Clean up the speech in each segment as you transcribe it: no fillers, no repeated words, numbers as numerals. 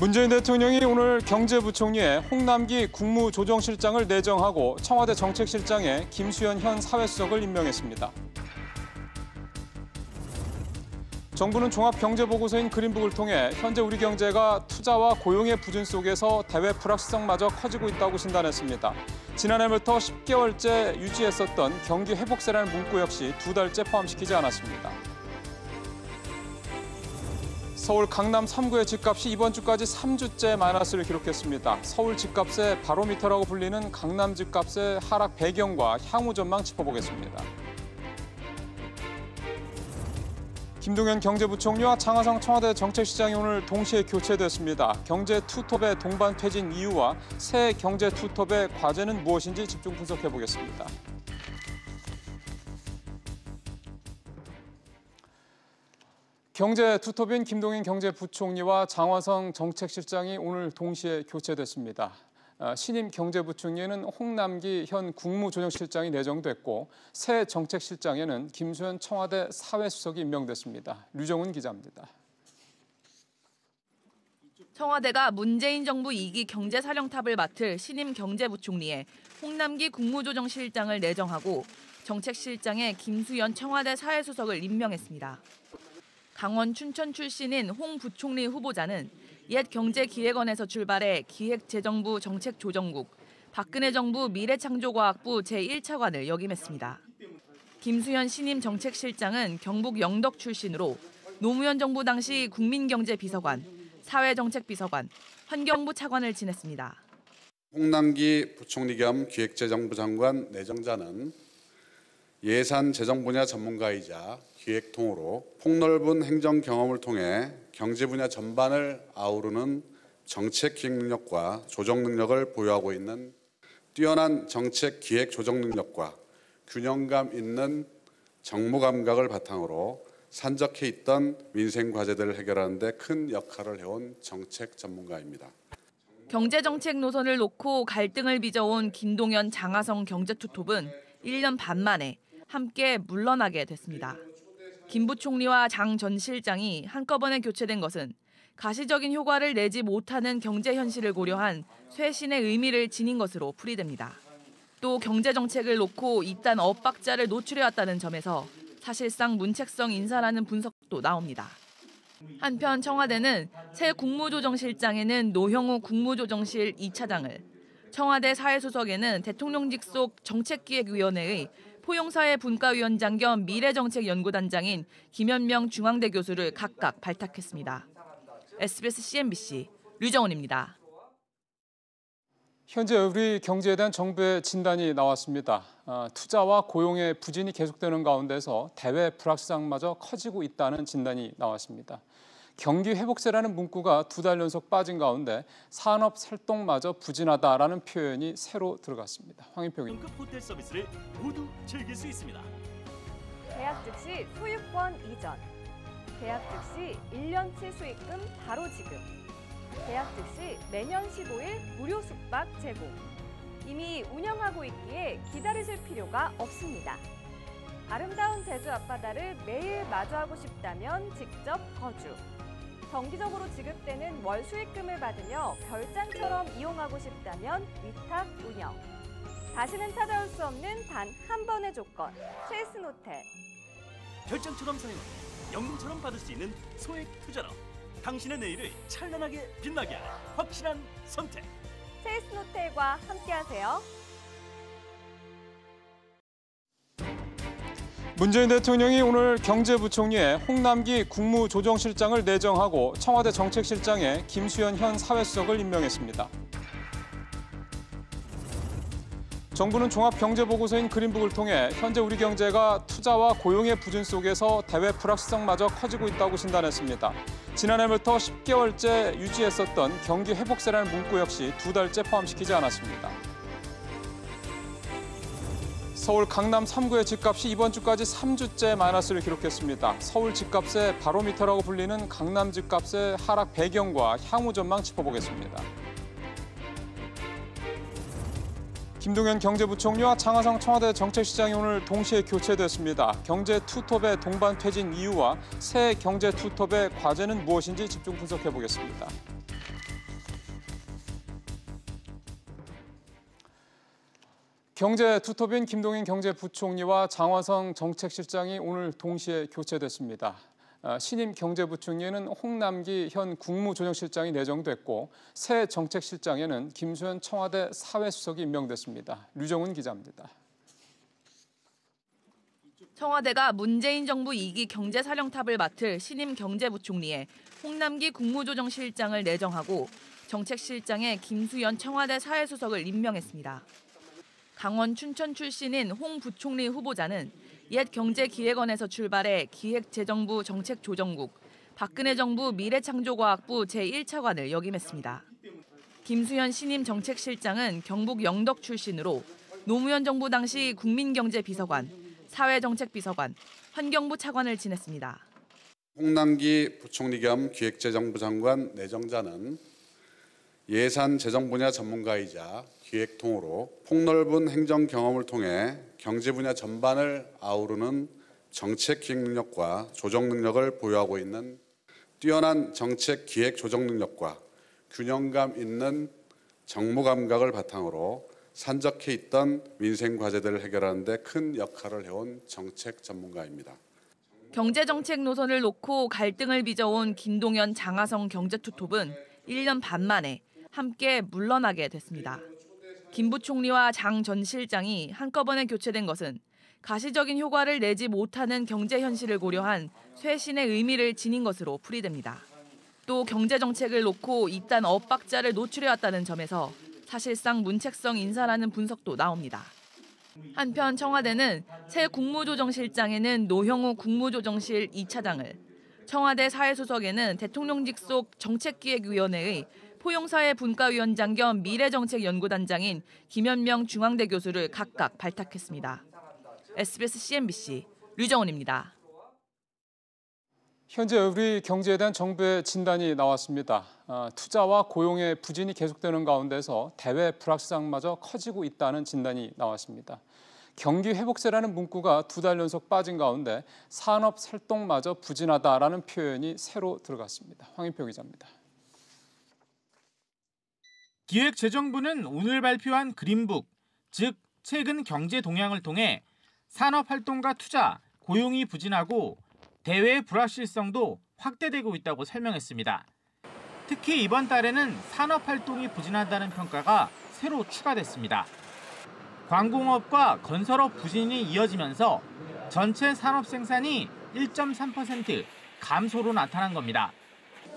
문재인 대통령이 오늘 경제부총리에 홍남기 국무조정실장을 내정하고 청와대 정책실장에 김수현 현 사회수석을 임명했습니다. 정부는 종합경제보고서인 그린북을 통해 현재 우리 경제가 투자와 고용의 부진 속에서 대외 불확실성마저 커지고 있다고 진단했습니다. 지난해부터 10개월째 유지했었던 경기 회복세라는 문구 역시 2달째 포함시키지 않았습니다. 서울 강남 3구의 집값이 이번 주까지 3주째 마이너스를 기록했습니다. 서울 집값의 바로미터라고 불리는 강남 집값의 하락 배경과 향후 전망 짚어보겠습니다. 김동연 경제부총리와 장하성 청와대 정책시장이 오늘 동시에 교체됐습니다. 경제 투톱의 동반 퇴진 이유와 새 경제 투톱의 과제는 무엇인지 집중 분석해보겠습니다. 경제 투톱인 김동연 경제부총리와 장하성 정책실장이 오늘 동시에 교체됐습니다. 신임 경제부총리에는 홍남기 현 국무조정실장이 내정됐고 새 정책실장에는 김수현 청와대 사회수석이 임명됐습니다. 류정은 기자입니다. 청와대가 문재인 정부 2기 경제사령탑을 맡을 신임 경제부총리에 홍남기 국무조정실장을 내정하고 정책실장에 김수현 청와대 사회수석을 임명했습니다. 강원 춘천 출신인 홍 부총리 후보자는 옛 경제기획원에서 출발해 기획재정부 정책조정국, 박근혜 정부 미래창조과학부 제1차관을 역임했습니다. 김수현 신임 정책실장은 경북 영덕 출신으로 노무현 정부 당시 국민경제비서관, 사회정책비서관, 환경부 차관을 지냈습니다. 홍남기 부총리 겸 기획재정부 장관 내정자는 예산 재정 분야 전문가이자 기획통으로 폭넓은 행정 경험을 통해 경제 분야 전반을 아우르는 정책 기획 능력과 조정 능력을 보유하고 있는 뛰어난 정책 기획 조정 능력과 균형감 있는 정무 감각을 바탕으로 산적해 있던 민생 과제들을 해결하는 데 큰 역할을 해온 정책 전문가입니다. 경제정책 노선을 놓고 갈등을 빚어온 김동연, 장하성 경제투톱은 1년 반 만에 함께 물러나게 됐습니다. 김 부총리와 장 전 실장이 한꺼번에 교체된 것은 가시적인 효과를 내지 못하는 경제 현실을 고려한 쇄신의 의미를 지닌 것으로 풀이됩니다. 또 경제정책을 놓고 이딴 엇박자를 노출해왔다는 점에서 사실상 문책성 인사라는 분석도 나옵니다. 한편 청와대는 새 국무조정실장에는 노형우 국무조정실 2차장을, 청와대 사회수석에는 대통령직 속 정책기획위원회의 포용사회 분과위원장 겸 미래정책연구단장인 김현명 중앙대 교수를 각각 발탁했습니다. SBS CNBC 류정은입니다. 현재 우리 경제에 대한 정부의 진단이 나왔습니다. 투자와 고용의 부진이 계속되는 가운데서 대외 불확실성마저 커지고 있다는 진단이 나왔습니다. 경기 회복세라는 문구가 2달 연속 빠진 가운데 산업 활동마저 부진하다라는 표현이 새로 들어갔습니다. 황인평입니다. 고급 호텔 서비스를 모두 즐길 수 있습니다. 계약 즉시 소유권 이전, 계약 즉시 1년치 수익금 바로 지급, 계약 즉시 매년 15일 무료 숙박 제공. 이미 운영하고 있기에 기다리실 필요가 없습니다. 아름다운 제주 앞바다를 매일 마주하고 싶다면 직접 거주. 정기적으로 지급되는 월 수익금을 받으며 별장처럼 이용하고 싶다면 위탁 운영. 다시는 찾아올 수 없는 단 한 번의 조건, 첼슨 호텔. 별장처럼 사용하고 연금처럼 받을 수 있는 소액 투자로 당신의 내일을 찬란하게 빛나게 하는 확실한 선택. 첼슨 호텔과 함께하세요. 문재인 대통령이 오늘 경제부총리에 홍남기 국무조정실장을 내정하고 청와대 정책실장에 김수현 현 사회수석을 임명했습니다. 정부는 종합경제보고서인 그린북을 통해 현재 우리 경제가 투자와 고용의 부진 속에서 대외 불확실성마저 커지고 있다고 진단했습니다. 지난해부터 10개월째 유지했었던 경기 회복세라는 문구 역시 2달째 포함시키지 않았습니다. 서울 강남 3구의 집값이 이번 주까지 3주째 마이너스를 기록했습니다. 서울 집값의 바로미터라고 불리는 강남 집값의 하락 배경과 향후 전망 짚어보겠습니다. 김동연 경제부총리와 장하성 청와대 정책시장이 오늘 동시에 교체됐습니다. 경제 투톱의 동반 퇴진 이유와 새 경제 투톱의 과제는 무엇인지 집중 분석해보겠습니다. 경제 투톱인 김동인 경제부총리와 장화성 정책실장이 오늘 동시에 교체됐습니다. 신임 경제부총리에는 홍남기 현 국무조정실장이 내정됐고 새 정책실장에는 김수현 청와대 사회수석이 임명됐습니다. 류정은 기자입니다. 청와대가 문재인 정부 2기 경제사령탑을 맡을 신임 경제부총리에 홍남기 국무조정실장을 내정하고 정책실장에 김수현 청와대 사회수석을 임명했습니다. 강원 춘천 출신인 홍 부총리 후보자는 옛 경제기획원에서 출발해 기획재정부 정책조정국, 박근혜 정부 미래창조과학부 제1차관을 역임했습니다. 김수현 신임 정책실장은 경북 영덕 출신으로 노무현 정부 당시 국민경제비서관, 사회정책비서관, 환경부 차관을 지냈습니다. 홍남기 부총리 겸 기획재정부 장관 내정자는 예산 재정 분야 전문가이자 기획통으로 폭넓은 행정 경험을 통해 경제 분야 전반을 아우르는 정책 기획 능력과 조정 능력을 보유하고 있는 뛰어난 정책 기획 조정 능력과 균형감 있는 정무 감각을 바탕으로 산적해 있던 민생 과제들을 해결하는 데 큰 역할을 해온 정책 전문가입니다. 경제정책 노선을 놓고 갈등을 빚어온 김동연 장하성 경제투톱은 1년 반 만에 함께 물러나게 됐습니다. 김 부총리와 장 전 실장이 한꺼번에 교체된 것은 가시적인 효과를 내지 못하는 경제 현실을 고려한 쇄신의 의미를 지닌 것으로 풀이됩니다. 또 경제정책을 놓고 이딴 엇박자를 노출해왔다는 점에서 사실상 문책성 인사라는 분석도 나옵니다. 한편 청와대는 새 국무조정실장에는 노형우 국무조정실 2차장을, 청와대 사회수석에는 대통령직 속 정책기획위원회의 포용사회분과위원장 겸 미래정책연구단장인 김현명 중앙대 교수를 각각 발탁했습니다. SBS CNBC 류정은입니다. 현재 우리 경제에 대한 정부의 진단이 나왔습니다. 투자와 고용의 부진이 계속되는 가운데서 대외 불확실성마저 커지고 있다는 진단이 나왔습니다. 경기 회복세라는 문구가 2달 연속 빠진 가운데 산업 활동마저 부진하다라는 표현이 새로 들어갔습니다. 황인표 기자입니다. 기획재정부는 오늘 발표한 그린북, 즉 최근 경제 동향을 통해 산업활동과 투자, 고용이 부진하고 대외 불확실성도 확대되고 있다고 설명했습니다. 특히 이번 달에는 산업활동이 부진하다는 평가가 새로 추가됐습니다. 관공업과 건설업 부진이 이어지면서 전체 산업 생산이 1.3% 감소로 나타난 겁니다.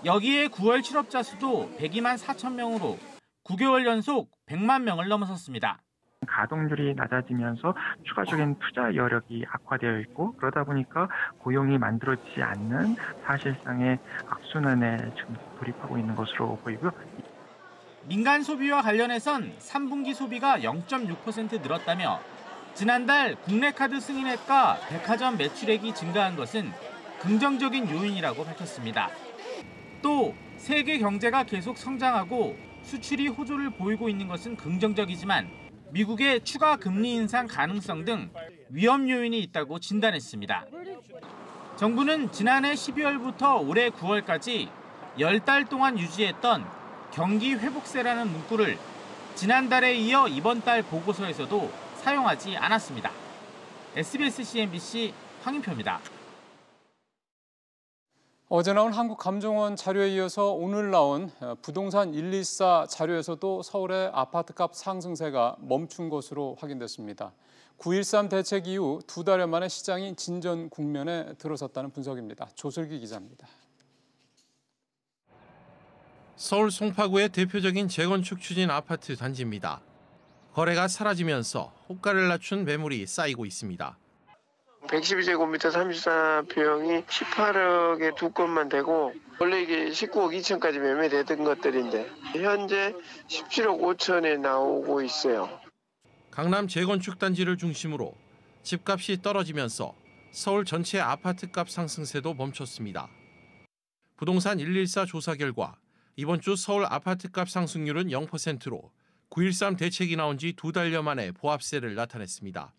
여기에 9월 실업자 수도 102만 4천 명으로 9개월 연속 100만 명을 넘어섰습니다. 가동률이 낮아지면서 추가적인 투자 여력이 악화되어 있고 그러다 보니까 고용이 만들어지지 않는 사실상의 악순환에 지금 돌입하고 있는 것으로 보이고요. 민간 소비와 관련해선 3분기 소비가 0.6% 늘었다며 지난달 국내 카드 승인액과 백화점 매출액이 증가한 것은 긍정적인 요인이라고 밝혔습니다. 또 세계 경제가 계속 성장하고 수출이 호조를 보이고 있는 것은 긍정적이지만 미국의 추가 금리 인상 가능성 등 위험 요인이 있다고 진단했습니다. 정부는 지난해 12월부터 올해 9월까지 10달 동안 유지했던 경기 회복세라는 문구를 지난달에 이어 이번 달 보고서에서도 사용하지 않았습니다. SBS CNBC 황인표입니다. 어제 나온 한국감정원 자료에 이어서 오늘 나온 부동산 124 자료에서도 서울의 아파트값 상승세가 멈춘 것으로 확인됐습니다. 9.13 대책 이후 2달여 만에 시장이 진전 국면에 들어섰다는 분석입니다. 조슬기 기자입니다. 서울 송파구의 대표적인 재건축 추진 아파트 단지입니다. 거래가 사라지면서 호가를 낮춘 매물이 쌓이고 있습니다. 112제곱미터 34평이 18억에 2건만 되고 원래 이게 19억 2천까지 매매되던 것들인데 현재 17억 5천에 나오고 있어요. 강남 재건축 단지를 중심으로 집값이 떨어지면서 서울 전체 아파트값 상승세도 멈췄습니다. 부동산 114 조사 결과 이번 주 서울 아파트값 상승률은 0%로 9.13 대책이 나온 지 2달여 만에 보합세를 나타냈습니다.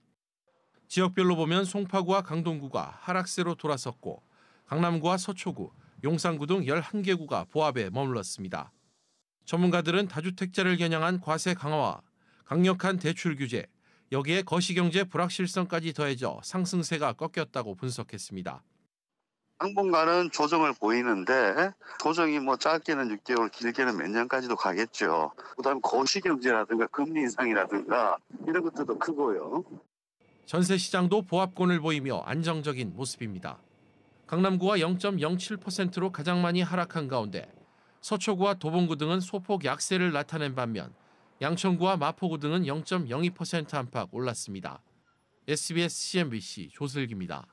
지역별로 보면 송파구와 강동구가 하락세로 돌아섰고 강남구와 서초구, 용산구 등 11개구가 보합에 머물렀습니다. 전문가들은 다주택자를 겨냥한 과세 강화와 강력한 대출 규제, 여기에 거시경제 불확실성까지 더해져 상승세가 꺾였다고 분석했습니다. 당분간은 조정을 보이는데 조정이 짧게는 6개월, 길게는 몇 년까지도 가겠죠. 그다음 거시경제라든가 금리 인상이라든가 이런 것들도 크고요. 전세 시장도 보합권을 보이며 안정적인 모습입니다. 강남구가 0.07%로 가장 많이 하락한 가운데 서초구와 도봉구 등은 소폭 약세를 나타낸 반면 양천구와 마포구 등은 0.02% 안팎 올랐습니다. SBS CNBC 조슬기입니다.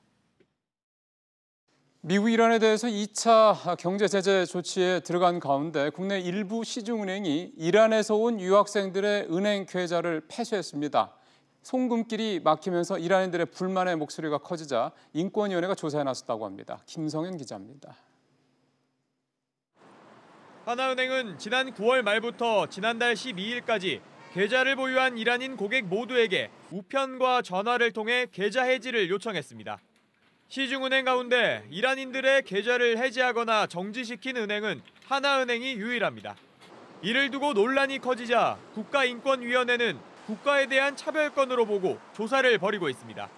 미국 이란에 대해서 2차 경제 제재 조치에 들어간 가운데 국내 일부 시중은행이 이란에서 온 유학생들의 은행 계좌를 폐쇄했습니다. 송금길이 막히면서 이란인들의 불만의 목소리가 커지자 인권위원회가 조사에 나섰다고 합니다. 김성현 기자입니다. 하나은행은 지난 9월 말부터 지난달 12일까지 계좌를 보유한 이란인 고객 모두에게 우편과 전화를 통해 계좌 해지를 요청했습니다. 시중은행 가운데 이란인들의 계좌를 해지하거나 정지시킨 은행은 하나은행이 유일합니다. 이를 두고 논란이 커지자 국가인권위원회는 국가에 대한 차별권으로 보고 조사를 벌이고 있습니다.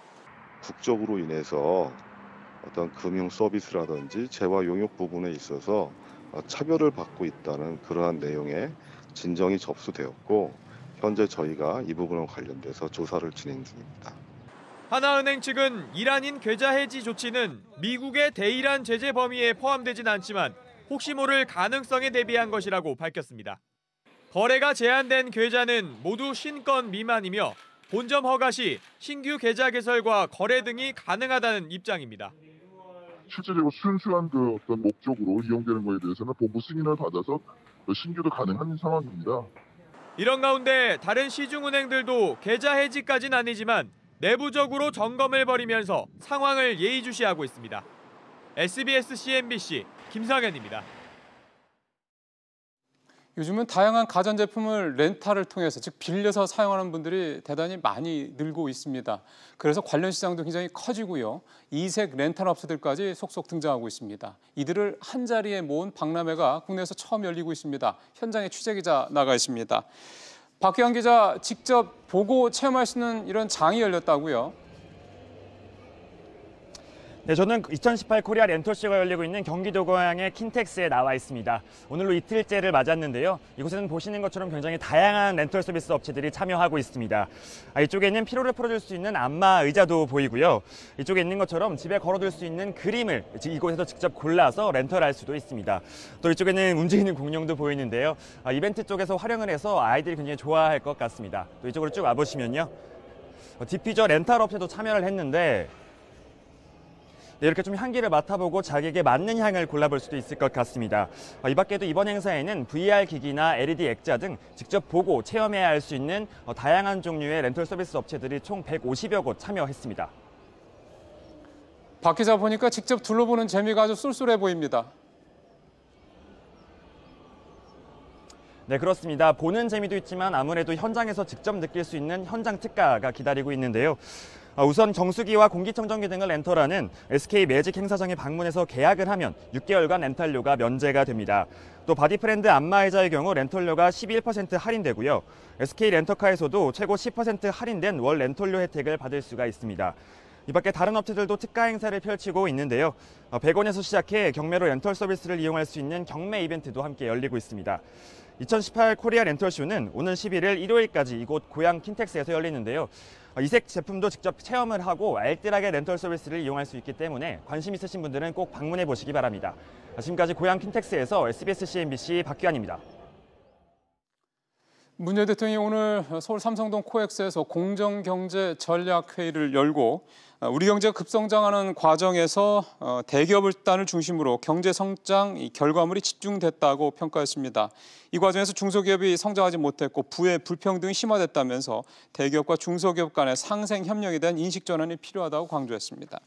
국적으로 인해서 어떤 금융 서비스라든지 재화 용역 부분에 있어서 차별을 받고 있다는 그러한 내용의 진정이 접수되었고 현재 저희가 이 부분과 관련돼서 조사를 진행 중입니다. 하나은행 측은 이란인 계좌 해지 조치는 미국의 대이란 제재 범위에 포함되진 않지만 혹시 모를 가능성에 대비한 것이라고 밝혔습니다. 거래가 제한된 계좌는 모두 50건 미만이며 본점 허가 시 신규 계좌 개설과 거래 등이 가능하다는 입장입니다. 실제로 순수한 어떤 목적으로 이용되는 것에 대해서는 본부 승인을 받아서 신규도 가능한 상황입니다. 이런 가운데 다른 시중은행들도 계좌 해지까지는 아니지만 내부적으로 점검을 벌이면서 상황을 예의주시하고 있습니다. SBS CNBC 김상현입니다. 요즘은 다양한 가전제품을 렌탈을 통해서 즉 빌려서 사용하는 분들이 대단히 많이 늘고 있습니다. 그래서 관련 시장도 굉장히 커지고요. 이색 렌탈 업체들까지 속속 등장하고 있습니다. 이들을 한자리에 모은 박람회가 국내에서 처음 열리고 있습니다. 현장에 취재기자 나가 있습니다. 박규환 기자, 직접 보고 체험할 수 있는 이런 장이 열렸다고요? 네, 저는 2018 코리아 렌털쇼가 열리고 있는 경기도 고양의 킨텍스에 나와 있습니다. 오늘로 이틀째를 맞았는데요. 이곳에는 보시는 것처럼 굉장히 다양한 렌털 서비스 업체들이 참여하고 있습니다. 이쪽에는 피로를 풀어줄 수 있는 안마 의자도 보이고요. 이쪽에 있는 것처럼 집에 걸어둘 수 있는 그림을 이곳에서 직접 골라서 렌털할 수도 있습니다. 또 이쪽에는 움직이는 공룡도 보이는데요. 이벤트 쪽에서 활용을 해서 아이들이 굉장히 좋아할 것 같습니다. 또 이쪽으로 쭉 와보시면요. 디퓨저 렌탈 업체도 참여를 했는데 이렇게 좀 향기를 맡아보고 자기에게 맞는 향을 골라볼 수도 있을 것 같습니다. 이 밖에도 이번 행사에는 VR 기기나 LED 액자 등 직접 보고 체험해야 할 수 있는 다양한 종류의 렌털 서비스 업체들이 총 150여 곳 참여했습니다. 박 기자 보니까 직접 둘러보는 재미가 아주 쏠쏠해 보입니다. 네, 그렇습니다. 보는 재미도 있지만 아무래도 현장에서 직접 느낄 수 있는 현장 특가가 기다리고 있는데요. 우선 정수기와 공기청정기 등을 렌털하는 SK 매직 행사장에 방문해서 계약을 하면 6개월간 렌탈료가 면제가 됩니다. 또 바디프렌드 안마의자의 경우 렌털료가 11% 할인되고요. SK 렌터카에서도 최고 10% 할인된 월 렌털료 혜택을 받을 수가 있습니다. 이 밖에 다른 업체들도 특가 행사를 펼치고 있는데요. 100원에서 시작해 경매로 렌털 서비스를 이용할 수 있는 경매 이벤트도 함께 열리고 있습니다. 2018 코리아 렌털쇼는 오는 11일 일요일까지 이곳 고양 킨텍스에서 열리는데요. 이색 제품도 직접 체험을 하고 알뜰하게 렌털 서비스를 이용할 수 있기 때문에 관심 있으신 분들은 꼭 방문해 보시기 바랍니다. 지금까지 고양 킨텍스에서 SBS CNBC 박규환입니다. 문 전 대통령이 오늘 서울 삼성동 코엑스에서 공정경제 전략회의를 열고 우리 경제가 급성장하는 과정에서 대기업을 중심으로 경제 성장 결과물이 집중됐다고 평가했습니다. 이 과정에서 중소기업이 성장하지 못했고 부의 불평등이 심화됐다면서 대기업과 중소기업 간의 상생 협력에 대한 인식 전환이 필요하다고 강조했습니다.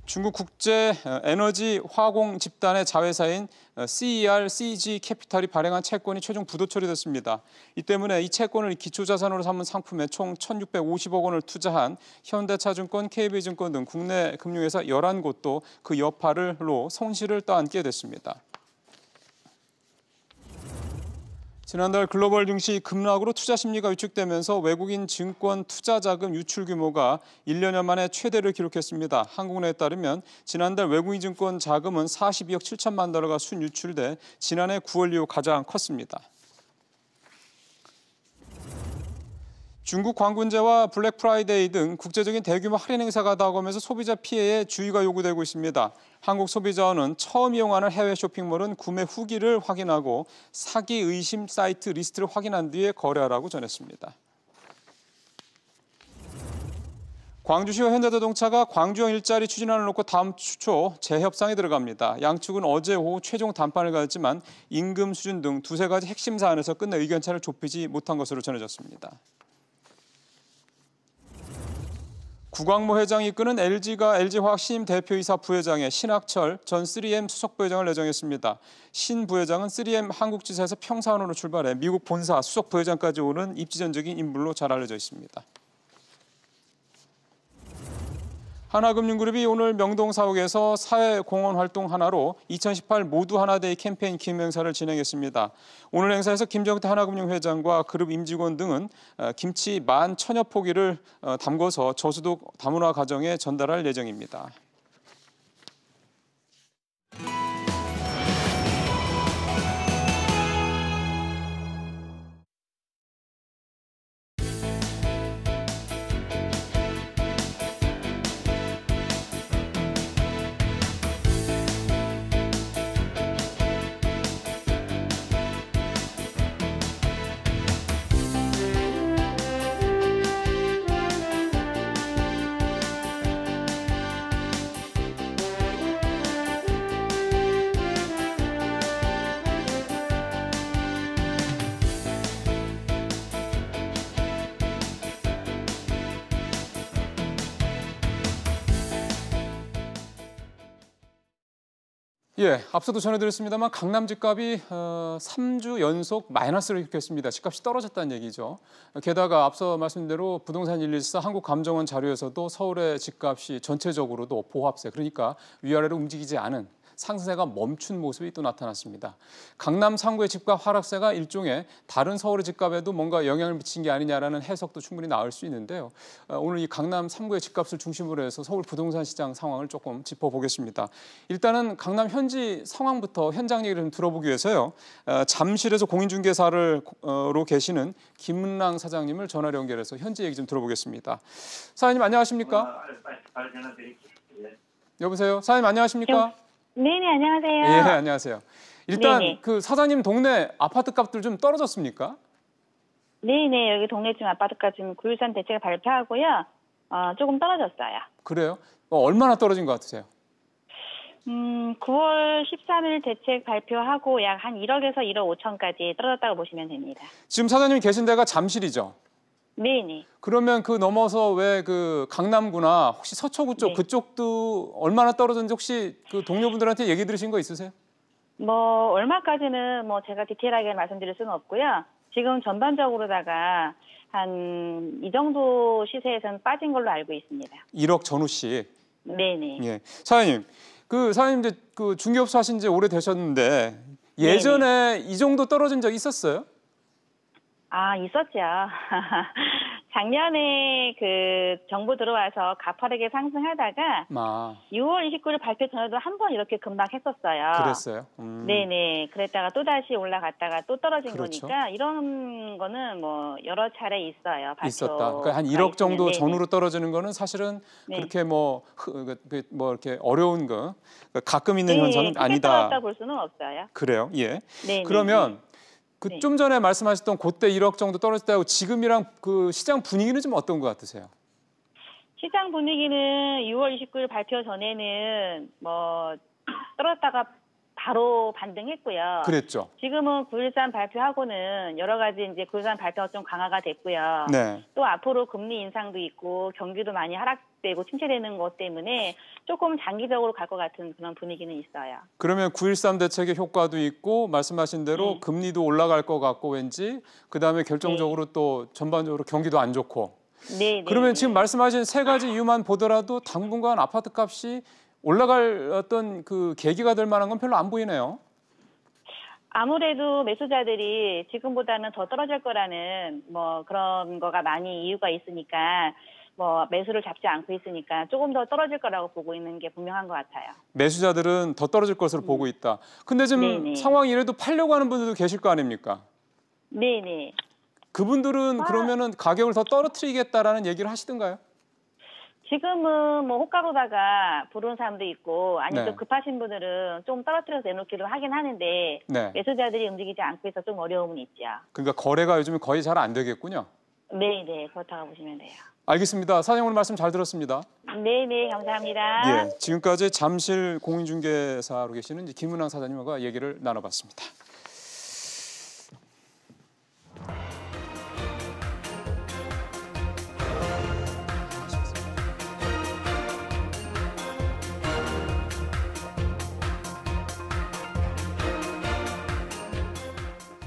중국 국제 에너지 화공 집단의 자회사인 CER-CG 캐피탈이 발행한 채권이 최종 부도 처리됐습니다. 이 때문에 이 채권을 기초자산으로 삼은 상품에 총 1,650억 원을 투자한 현대차증권, KB증권 등 국내 금융회사 11곳도 그 여파로 손실을 떠안게 됐습니다. 지난달 글로벌 증시 급락으로 투자 심리가 위축되면서 외국인 증권 투자 자금 유출 규모가 1년여 만에 최대를 기록했습니다. 한국은행에 따르면 지난달 외국인 증권 자금은 42억 7천만 달러가 순유출돼 지난해 9월 이후 가장 컸습니다. 중국 광군제와 블랙 프라이데이 등 국제적인 대규모 할인 행사가 다가오면서 소비자 피해에 주의가 요구되고 있습니다. 한국소비자원은 처음 이용하는 해외 쇼핑몰은 구매 후기를 확인하고 사기 의심 사이트 리스트를 확인한 뒤에 거래하라고 전했습니다. 광주시와 현대자동차가 광주형 일자리 추진안을 놓고 다음 주 초 재협상에 들어갑니다. 양측은 어제 오후 최종 담판을 가졌지만 임금 수준 등 두세 가지 핵심 사안에서 끝내 의견차를 좁히지 못한 것으로 전해졌습니다. 구광모 회장이 이끄는 LG가 LG화학 신임 대표이사 부회장에 신학철 전 3M 수석부회장을 내정했습니다. 신 부회장은 3M 한국지사에서 평사원으로 출발해 미국 본사 수석부회장까지 오른 입지전적인 인물로 잘 알려져 있습니다. 하나금융그룹이 오늘 명동사옥에서 사회공헌 활동 하나로 2018 모두 하나데이 캠페인 기념행사를 진행했습니다. 오늘 행사에서 김정태 하나금융 회장과 그룹 임직원 등은 김치 11,000여 포기를 담궈서 저수도 다문화 가정에 전달할 예정입니다. 앞서도 전해드렸습니다만 강남 집값이 3주 연속 마이너스를 기록했습니다. 집값이 떨어졌다는 얘기죠. 게다가 앞서 말씀드린 대로 부동산 114 한국감정원 자료에서도 서울의 집값이 전체적으로도 보합세, 그러니까 위아래로 움직이지 않은 상승세가 멈춘 모습이 또 나타났습니다. 강남 3구의 집값 하락세가 일종의 다른 서울의 집값에도 뭔가 영향을 미친 게 아니냐라는 해석도 충분히 나올 수 있는데요. 오늘 이 강남 3구의 집값을 중심으로 해서 서울 부동산 시장 상황을 조금 짚어보겠습니다. 일단은 강남 현지 상황부터 현장 얘기를 좀 들어보기 위해서요. 잠실에서 공인중개사로 계시는 김은랑 사장님을 전화로 연결해서 현지 얘기 좀 들어보겠습니다. 사장님 안녕하십니까? 여보세요? 사장님 안녕하십니까? 네네, 안녕하세요. 예, 안녕하세요. 일단 네네. 그 사장님 동네 아파트 값들 좀 떨어졌습니까? 네네, 여기 동네 지금 아파트가 지금 9.13 대책을 발표하고요. 조금 떨어졌어요. 그래요? 얼마나 떨어진 것 같으세요? 9월 13일 대책 발표하고 약 한 1억에서 1억 5천까지 떨어졌다고 보시면 됩니다. 지금 사장님 계신 데가 잠실이죠? 네네. 그러면 그 넘어서 왜 그 강남구나 혹시 서초구 쪽 그쪽도 얼마나 떨어졌는지 혹시 그 동료분들한테 얘기 들으신 거 있으세요? 뭐 얼마까지는 뭐 제가 디테일하게 말씀드릴 수는 없고요. 지금 전반적으로다가 한 이 정도 시세에서는 빠진 걸로 알고 있습니다. 1억 전후씩. 네네. 예, 사장님, 그 사장님 이제 그 중개업소 하신 지 오래 되셨는데 예전에 이 정도 떨어진 적 있었어요? 있었죠. 작년에 그 정부 들어와서 가파르게 상승하다가 6월 29일 발표 전에도 한 번 이렇게 금방 했었어요. 그랬어요? 네네. 그랬다가 또 다시 올라갔다가 또 떨어진 그렇죠. 거니까 이런 거는 뭐 여러 차례 있어요. 있었다. 그러니까 한 1억 정도 네네. 전후로 떨어지는 거는 사실은 네. 그렇게 뭐 이렇게 어려운 거 가끔 있는 현상은 아니다. 떨어졌다 볼 수는 없어요. 그래요? 예. 네. 그러면 그 좀 전에 말씀하셨던 그때 1억 정도 떨어졌다고 지금이랑 그 시장 분위기는 좀 어떤 것 같으세요? 시장 분위기는 6월 29일 발표 전에는 뭐 떨어졌다가 바로 반등했고요. 그랬죠. 지금은 9.13 발표하고는 여러 가지 이제 9.13 발표가 좀 강화가 됐고요. 네. 또 앞으로 금리 인상도 있고 경기도 많이 하락되고 침체되는 것 때문에 조금 장기적으로 갈 것 같은 그런 분위기는 있어요. 그러면 9.13 대책의 효과도 있고 말씀하신 대로 금리도 올라갈 것 같고 왠지 그다음에 결정적으로 또 전반적으로 경기도 안 좋고. 네. 그러면 지금 말씀하신 세 가지 이유만 보더라도 당분간 아파트 값이 올라갈 어떤 그 계기가 될 만한 건 별로 안 보이네요. 아무래도 매수자들이 지금보다는 더 떨어질 거라는 뭐 그런 거가 많이 이유가 있으니까 뭐 매수를 잡지 않고 있으니까 조금 더 떨어질 거라고 보고 있는 게 분명한 것 같아요. 매수자들은 더 떨어질 것으로 보고 있다. 근데 지금 네네. 상황이 이래도 팔려고 하는 분들도 계실 거 아닙니까? 네네. 그분들은 그러면은 가격을 더 떨어뜨리겠다라는 얘기를 하시던가요? 지금은 뭐 호가로다가 부르는 사람도 있고 아니면 네. 좀 급하신 분들은 좀 떨어뜨려서 내놓기로 하긴 하는데 네. 매수자들이 움직이지 않고 있어 좀 어려움은 있죠. 그러니까 거래가 요즘에 거의 잘 안 되겠군요. 네네, 그렇다고 보시면 돼요. 알겠습니다. 사장님 오늘 말씀 잘 들었습니다. 네네, 감사합니다. 예, 지금까지 잠실 공인중개사로 계시는 김은랑 사장님과 얘기를 나눠봤습니다.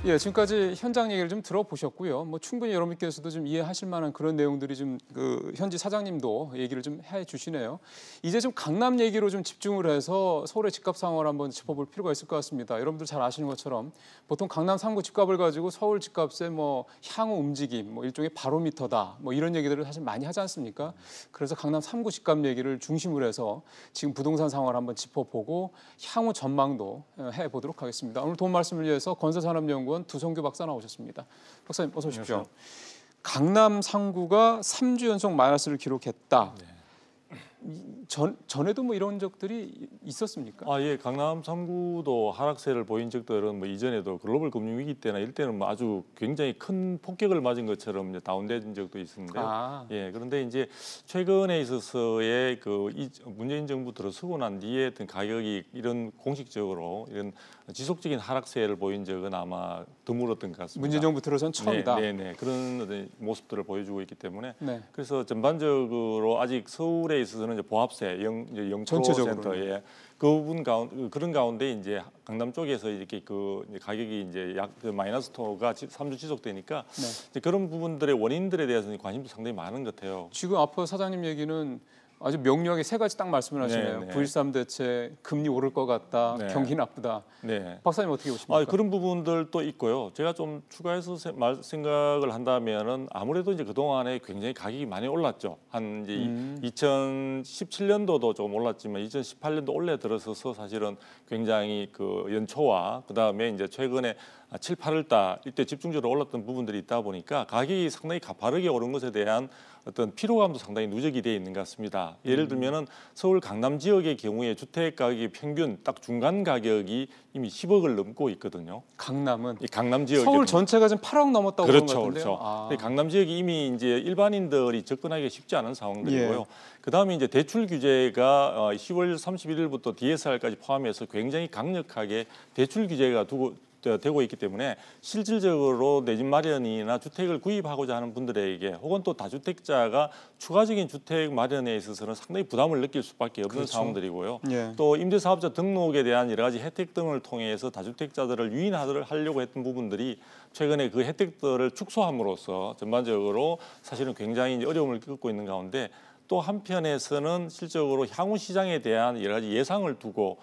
예, 지금까지 현장 얘기를 좀 들어보셨고요. 뭐 충분히 여러분께서도 좀 이해하실 만한 그런 내용들이 좀 그 현지 사장님도 얘기를 좀 해주시네요. 이제 좀 강남 얘기로 좀 집중을 해서 서울의 집값 상황을 한번 짚어볼 필요가 있을 것 같습니다. 여러분들 잘 아시는 것처럼 보통 강남 3구 집값을 가지고 서울 집값의 뭐 향후 움직임, 뭐 일종의 바로미터다, 뭐 이런 얘기들을 사실 많이 하지 않습니까? 그래서 강남 3구 집값 얘기를 중심으로 해서 지금 부동산 상황을 한번 짚어보고 향후 전망도 해보도록 하겠습니다. 오늘 도움 말씀을 위해서 건설산업연구원 두성규 박사 나오셨습니다. 박사님 어서 오십시오. 안녕하세요. 강남 3구가 3주 연속 마이너스를 기록했다. 전에도 뭐 이런 적들이 있었습니까? 예, 강남 3구도 하락세를 보인 적들은 뭐 이전에도 글로벌 금융 위기 때나 이럴 때는 뭐 아주 굉장히 큰 폭격을 맞은 것처럼 이제 다운된 적도 있었는데요. 예, 그런데 이제 최근에 있어서의 그 문재인 정부 들어서고 난 뒤에 어떤 가격이 이런 공식적으로 이런 지속적인 하락세를 보인 적은 아마 드물었던 것 같습니다. 문재인 정부 들어선 처음이다. 네, 그런 어떤 모습들을 보여주고 있기 때문에 네. 그래서 전반적으로 아직 서울에 있어서는 이제 보합세, 영프로센터에 그런 가운데 이제 강남 쪽에서 이렇게 그 가격이 이제 약 마이너스 토가 3주 지속되니까 이제 그런 부분들의 원인들에 대해서는 관심도 상당히 많은 것 같아요. 지금 앞서 사장님 얘기는 아주 명료하게 세 가지 딱 말씀을 하시네요. 9.13 대책, 금리 오를 것 같다, 경기 나쁘다. 박사님 어떻게 보십니까? 그런 부분들도 있고요. 제가 좀 추가해서 생각을 한다면은 아무래도 이제 그동안에 굉장히 가격이 많이 올랐죠. 한 이제 2017년도도 좀 올랐지만 2018년도 올해 들어서서 사실은 굉장히 그 연초와 그다음에 이제 최근에 7, 8월 달 이때 집중적으로 올랐던 부분들이 있다 보니까 가격이 상당히 가파르게 오른 것에 대한 어떤 피로감도 상당히 누적이 되어 있는 것 같습니다. 예를 들면은 서울 강남 지역의 경우에 주택 가격이 평균 딱 중간 가격이 이미 10억을 넘고 있거든요. 강남은? 이 강남 지역 서울 전체가 지금 8억 넘었다고 그런 것 같은데요. 그렇죠. 강남 지역이 이미 이제 일반인들이 접근하기 쉽지 않은 상황들이고요. 그다음에 이제 대출 규제가 10월 31일부터 DSR까지 포함해서 굉장히 강력하게 대출 규제가 되고 있기 때문에 실질적으로 내 집 마련이나 주택을 구입하고자 하는 분들에게 혹은 또 다주택자가 추가적인 주택 마련에 있어서는 상당히 부담을 느낄 수밖에 없는 상황들이고요. 또 임대사업자 등록에 대한 여러 가지 혜택 등을 통해서 다주택자들을 유인하려고 했던 부분들이 최근에 그 혜택들을 축소함으로써 전반적으로 사실은 굉장히 어려움을 겪고 있는 가운데 또 한편에서는 실적으로 향후 시장에 대한 여러 가지 예상을 두고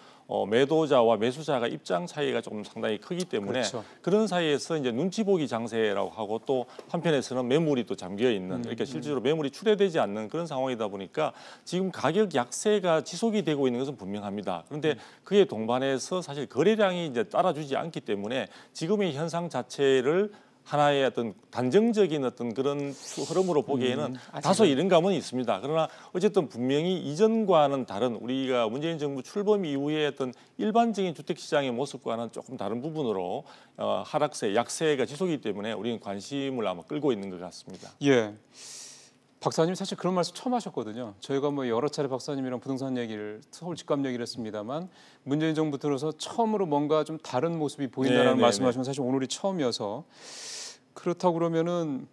매도자와 매수자가 입장 차이가 조금 상당히 크기 때문에 그런 사이에서 이제 눈치 보기 장세라고 하고 또 한편에서는 매물이 또 잠겨 있는 그러니까 실질적으로 매물이 출회되지 않는 그런 상황이다 보니까 지금 가격 약세가 지속이 되고 있는 것은 분명합니다. 그런데 그에 동반해서 사실 거래량이 이제 따라주지 않기 때문에 지금의 현상 자체를 하나의 어떤 단정적인 어떤 그런 흐름으로 보기에는 다소 이른 감은 있습니다. 그러나 어쨌든 분명히 이전과는 다른 우리가 문재인 정부 출범 이후에 어떤 일반적인 주택시장의 모습과는 조금 다른 부분으로 하락세, 약세가 지속이기 때문에 우리는 관심을 아마 끌고 있는 것 같습니다. 예. 박사님 사실 그런 말씀 처음 하셨거든요. 저희가 뭐 여러 차례 박사님이랑 부동산 얘기를 서울 집값 얘기를 했습니다만 문재인 정부 들어서 처음으로 뭔가 좀 다른 모습이 보인다는 말씀하시면 사실 오늘이 처음이어서 그렇다고 그러면은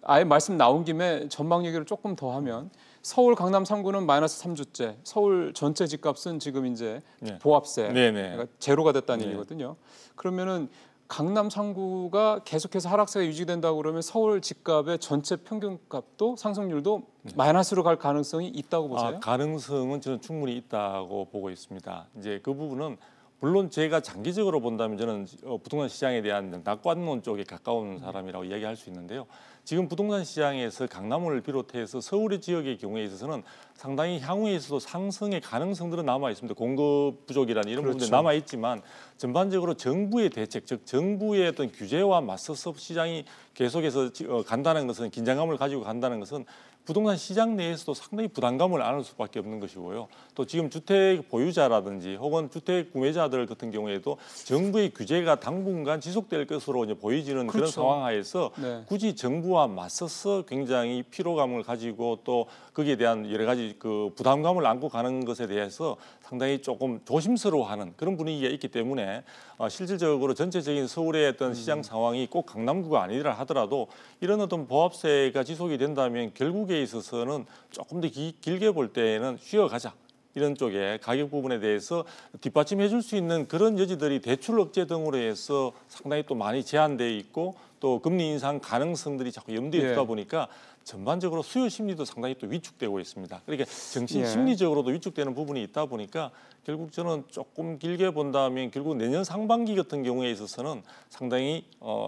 아예 말씀 나온 김에 전망 얘기를 조금 더 하면 서울 강남 3구는 마이너스 3주째, 서울 전체 집값은 지금 이제 보합세, 그러니까 제로가 됐다는 얘기거든요. 그러면은 강남 3구가 계속해서 하락세가 유지된다고 그러면 서울 집값의 전체 평균값도 상승률도 마이너스로 갈 가능성이 있다고 보세요? 가능성은 저는 충분히 있다고 보고 있습니다. 이제 그 부분은 물론 제가 장기적으로 본다면 저는 부동산 시장에 대한 낙관론 쪽에 가까운 사람이라고 이야기할 수 있는데요. 지금 부동산 시장에서 강남을 비롯해서 서울의 지역의 경우에 있어서는 상당히 향후에 있어도 상승의 가능성들은 남아 있습니다. 공급 부족이라는 이런 부분들이 남아 있지만 전반적으로 정부의 대책, 즉 정부의 어떤 규제와 맞서서 시장이 계속해서 간다는 것은 긴장감을 가지고 간다는 것은 부동산 시장 내에서도 상당히 부담감을 안을 수밖에 없는 것이고요. 또 지금 주택 보유자라든지 혹은 주택 구매자들 같은 경우에도 정부의 규제가 당분간 지속될 것으로 이제 보이지는 그런 상황 하에서 굳이 정부와 맞서서 굉장히 피로감을 가지고 또 거기에 대한 여러 가지 그 부담감을 안고 가는 것에 대해서 상당히 조금 조심스러워하는 그런 분위기가 있기 때문에 실질적으로 전체적인 서울의 어떤 시장 상황이 꼭 강남구가 아니라 하더라도 이런 어떤 보합세가 지속이 된다면 결국에 있어서는 조금 더 길게 볼 때에는 쉬어가자. 이런 쪽에 가격 부분에 대해서 뒷받침해 줄 수 있는 그런 여지들이 대출 억제 등으로 해서 상당히 또 많이 제한되어 있고 또 금리 인상 가능성들이 자꾸 염두에 두다 보니까 전반적으로 수요 심리도 상당히 또 위축되고 있습니다. 그러니까 정신 심리적으로도 위축되는 부분이 있다 보니까 결국 저는 조금 길게 본다면 결국 내년 상반기 같은 경우에 있어서는 상당히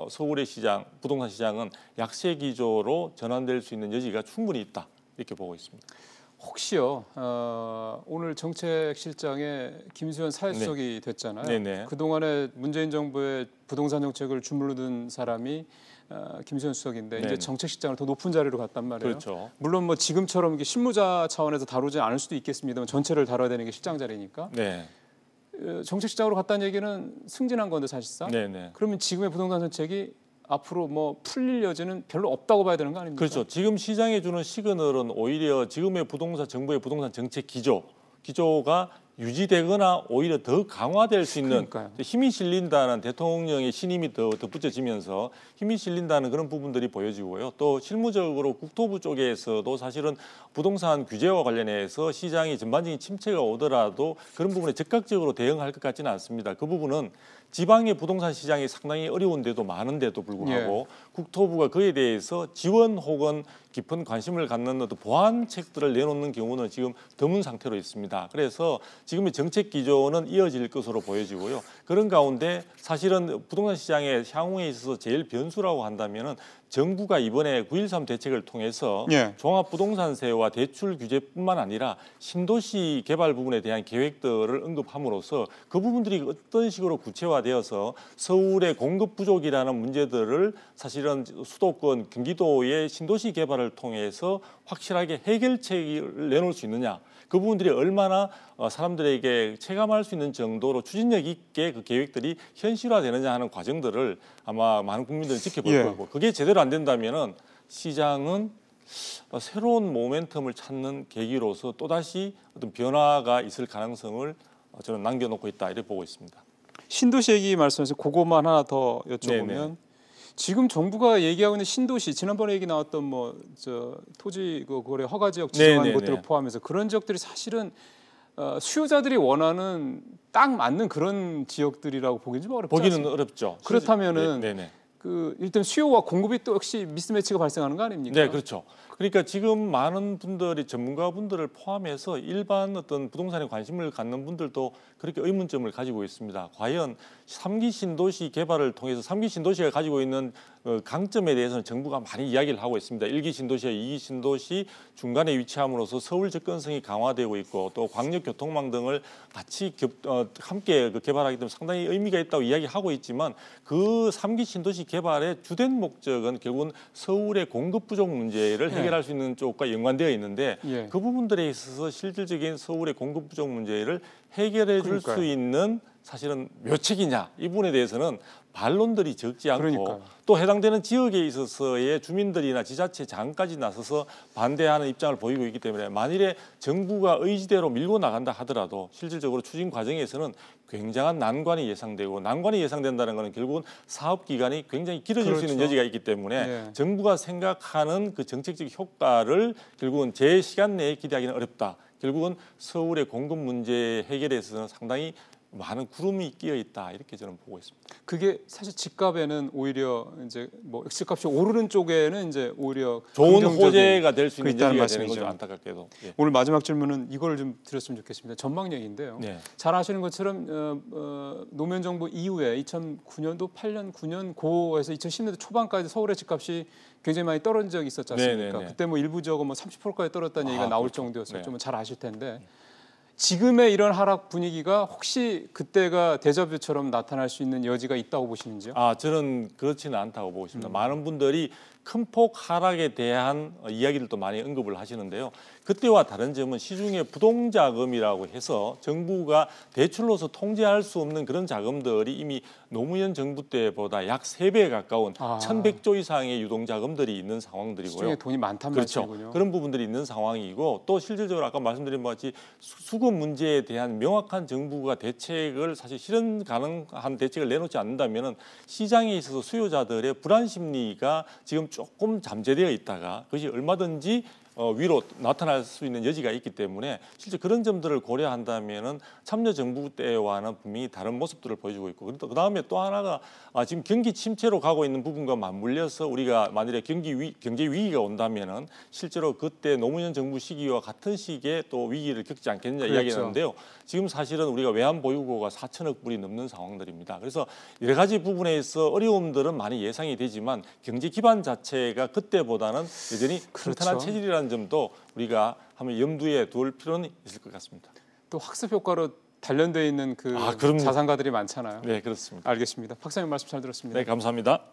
서울의 시장, 부동산 시장은 약세 기조로 전환될 수 있는 여지가 충분히 있다 이렇게 보고 있습니다. 혹시요 오늘 정책실장에 김수현 사회수석이 됐잖아요. 그동안에 문재인 정부의 부동산 정책을 주물르던 사람이 김수현 수석인데 이제 정책실장을 더 높은 자리로 갔단 말이에요. 물론 뭐 지금처럼 이게 실무자 차원에서 다루지 않을 수도 있겠습니다만 전체를 다뤄야 되는 게 실장 자리니까. 정책실장으로 갔다는 얘기는 승진한 건데 사실상. 그러면 지금의 부동산 정책이 앞으로 뭐 풀릴 여지는 별로 없다고 봐야 되는 거 아닙니까? 그렇죠. 지금 시장에 주는 시그널은 오히려 지금의 정부의 부동산 정책 기조가 유지되거나 오히려 더 강화될 수 있는 힘이 실린다는 대통령의 신임이 더 덧붙여지면서 힘이 실린다는 그런 부분들이 보여지고요. 또 실무적으로 국토부 쪽에서도 사실은 부동산 규제와 관련해서 시장이 전반적인 침체가 오더라도 그런 부분에 적극적으로 대응할 것 같지는 않습니다. 그 부분은 지방의 부동산 시장이 상당히 어려운데도 많은데도 불구하고 국토부가 그에 대해서 지원 혹은 깊은 관심을 갖는 어떤 보완책들을 내놓는 경우는 지금 드문 상태로 있습니다. 그래서 지금의 정책 기조는 이어질 것으로 보여지고요. 그런 가운데 사실은 부동산 시장의 향후에 있어서 제일 변수라고 한다면은 정부가 이번에 9.13 대책을 통해서 종합부동산세와 대출 규제뿐만 아니라 신도시 개발 부분에 대한 계획들을 언급함으로써 그 부분들이 어떤 식으로 구체화되어서 서울의 공급 부족이라는 문제들을 사실은 수도권, 경기도의 신도시 개발을 통해서 확실하게 해결책을 내놓을 수 있느냐. 그 부분들이 얼마나 사람들에게 체감할 수 있는 정도로 추진력 있게 그 계획들이 현실화되느냐 하는 과정들을 아마 많은 국민들이 지켜볼 거고 그게 제대로 안 된다면은 시장은 새로운 모멘텀을 찾는 계기로서 또다시 어떤 변화가 있을 가능성을 저는 남겨놓고 있다 이렇게 보고 있습니다. 신도시 얘기 말씀하셔서 그것만 하나 더 여쭤보면 지금 정부가 얘기하고 있는 신도시 지난번에 얘기 나왔던 뭐 토지 거래 허가 지역 지정하는 것들을 포함해서 그런 지역들이 사실은 수요자들이 원하는 딱 맞는 그런 지역들이라고 보기는 좀 어렵죠. 보기는 어렵죠. 그렇다면은 그 일단 수요와 공급이 또 역시 미스매치가 발생하는 거 아닙니까? 네, 그렇죠. 그러니까 지금 많은 분들이 전문가분들을 포함해서 일반 어떤 부동산에 관심을 갖는 분들도 그렇게 의문점을 가지고 있습니다. 과연 3기 신도시 개발을 통해서 3기 신도시가 가지고 있는 강점에 대해서는 정부가 많이 이야기를 하고 있습니다. 1기 신도시와 2기 신도시 중간에 위치함으로써 서울 접근성이 강화되고 있고 또 광역교통망 등을 같이 함께 개발하기 때문에 상당히 의미가 있다고 이야기하고 있지만 그 3기 신도시 개발의 주된 목적은 결국은 서울의 공급 부족 문제를 해결할 수 있는 쪽과 연관되어 있는데 그 부분들에 있어서 실질적인 서울의 공급 부족 문제를 해결해 줄 수 있는 사실은 묘책이냐 이 부분에 대해서는 반론들이 적지 않고 또 해당되는 지역에 있어서의 주민들이나 지자체장까지 나서서 반대하는 입장을 보이고 있기 때문에 만일에 정부가 의지대로 밀고 나간다 하더라도 실질적으로 추진 과정에서는 굉장한 난관이 예상되고 난관이 예상된다는 것은 결국은 사업 기간이 굉장히 길어질 수 있는 여지가 있기 때문에 정부가 생각하는 그 정책적 효과를 결국은 제 시간 내에 기대하기는 어렵다. 결국은 서울의 공급 문제 해결에 있어서는 상당히 많은 구름이 끼어 있다 이렇게 저는 보고 있습니다. 그게 사실 집값에는 오히려 이제 뭐 집값이 오르는 쪽에는 이제 오히려 좋은 호재가 될 수 있는 있다는 여지가 되는 말씀이죠. 거죠. 안타깝게도. 예. 오늘 마지막 질문은 이걸 좀 드렸으면 좋겠습니다. 전망력인데요. 네. 잘 아시는 것처럼 노무현 정부 이후에 2009년도, 8년, 9년 고에서 2010년대 초반까지 서울의 집값이 굉장히 많이 떨어진 적이 있었지 않습니까? 네네네. 그때 뭐 일부적으로 뭐 30%까지 떨어졌다는 얘기가 나올 그렇죠. 정도였어요. 네. 좀 잘 아실 텐데. 지금의 이런 하락 분위기가 혹시 그때가 데자뷰처럼 나타날 수 있는 여지가 있다고 보시는지요? 저는 그렇지는 않다고 보고 있습니다. 많은 분들이 큰 폭 하락에 대한 이야기들도 많이 언급을 하시는데요. 그때와 다른 점은 시중에 부동자금이라고 해서 정부가 대출로서 통제할 수 없는 그런 자금들이 이미 노무현 정부 때보다 약 3배에 가까운 1,100조 이상의 유동자금들이 있는 상황들이고요. 시중에 돈이 많다는 그렇죠. 말씀이군요. 그런 부분들이 있는 상황이고 또 실질적으로 아까 말씀드린 것 같이 수급 문제에 대한 명확한 정부가 대책을 사실 실현 가능한 대책을 내놓지 않는다면 시장에 있어서 수요자들의 불안 심리가 지금 조금 잠재되어 있다가 그것이 얼마든지 위로 나타날 수 있는 여지가 있기 때문에 실제 그런 점들을 고려한다면은 참여정부 때와는 분명히 다른 모습들을 보여주고 있고 그 다음에 또 하나가 지금 경기 침체로 가고 있는 부분과 맞물려서 우리가 만일에 경제 위기가 온다면은 실제로 그때 노무현 정부 시기와 같은 시기에 또 위기를 겪지 않겠느냐 그렇죠. 이야기하는데요. 지금 사실은 우리가 외환 보유고가 4천억 불이 넘는 상황들입니다. 그래서 여러 가지 부분에 있어 어려움들은 많이 예상이 되지만 경제 기반 자체가 그때보다는 여전히 탄탄한 체질이라는 점도 우리가 한번 염두에 둘 필요는 있을 것 같습니다. 또 학습 효과로 단련되어 있는 그 자산가들이 많잖아요. 네, 그렇습니다. 알겠습니다. 박사님 말씀 잘 들었습니다. 네, 감사합니다.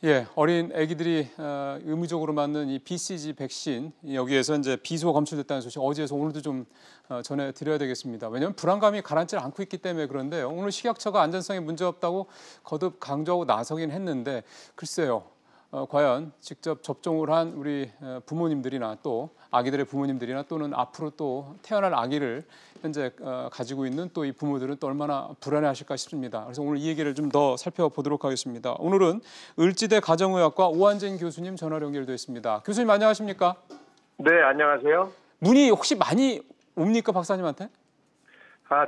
예, 어린 아기들이 의무적으로 맞는 이 BCG 백신 여기에서 이제 비소 검출됐다는 소식 어제에서 오늘도 좀 전해드려야 되겠습니다. 왜냐하면 불안감이 가라앉지 않고 있기 때문에 그런데요. 오늘 식약처가 안전성에 문제 없다고 거듭 강조하고 나서긴 했는데 글쎄요. 과연 직접 접종을 한 우리 부모님들이나 또 아기들의 부모님들이나 또는 앞으로 또 태어날 아기를 현재 가지고 있는 또 이 부모들은 또 얼마나 불안해하실까 싶습니다. 그래서 오늘 이 얘기를 좀 더 살펴보도록 하겠습니다. 오늘은 을지대 가정의학과 오한진 교수님 전화로 연결되어 있습니다. 교수님 안녕하십니까? 네, 안녕하세요. 문의 혹시 많이 옵니까 박사님한테?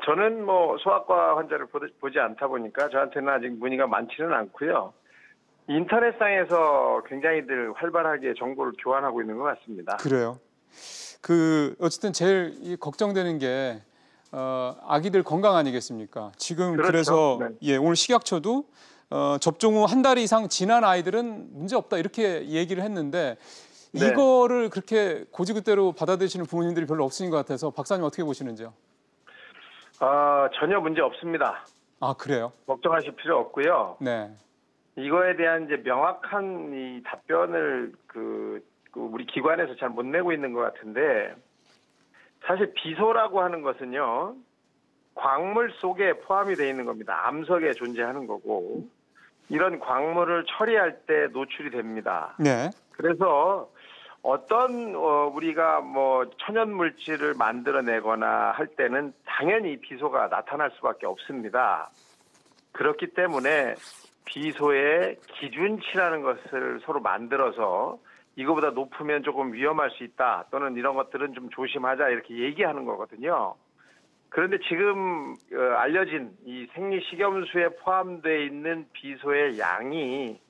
저는 뭐 소아과 환자를 보지 않다 보니까 저한테는 아직 문의가 많지는 않고요. 인터넷상에서 굉장히들 활발하게 정보를 교환하고 있는 것 같습니다. 그래요. 어쨌든 제일 걱정되는 게 아기들 건강 아니겠습니까? 지금 그렇죠. 그래서 네. 예, 오늘 식약처도 접종 후 한 달 이상 지난 아이들은 문제 없다 이렇게 얘기를 했는데 네. 이거를 그렇게 고지그대로 받아들이시는 부모님들이 별로 없으신 것 같아서 박사님 어떻게 보시는지요? 전혀 문제 없습니다. 아 그래요? 걱정하실 필요 없고요. 네. 이거에 대한 이제 명확한 이 답변을 우리 기관에서 잘 못 내고 있는 것 같은데 사실 비소라고 하는 것은요 광물 속에 포함이 되어 있는 겁니다. 암석에 존재하는 거고 이런 광물을 처리할 때 노출이 됩니다. 네. 그래서 어떤 우리가 뭐 천연 물질을 만들어내거나 할 때는 당연히 비소가 나타날 수밖에 없습니다. 그렇기 때문에 비소의 기준치라는 것을 서로 만들어서 이거보다 높으면 조금 위험할 수 있다 또는 이런 것들은 좀 조심하자 이렇게 얘기하는 거거든요. 그런데 지금 알려진 이 생리식염수에 포함되어 있는 비소의 양이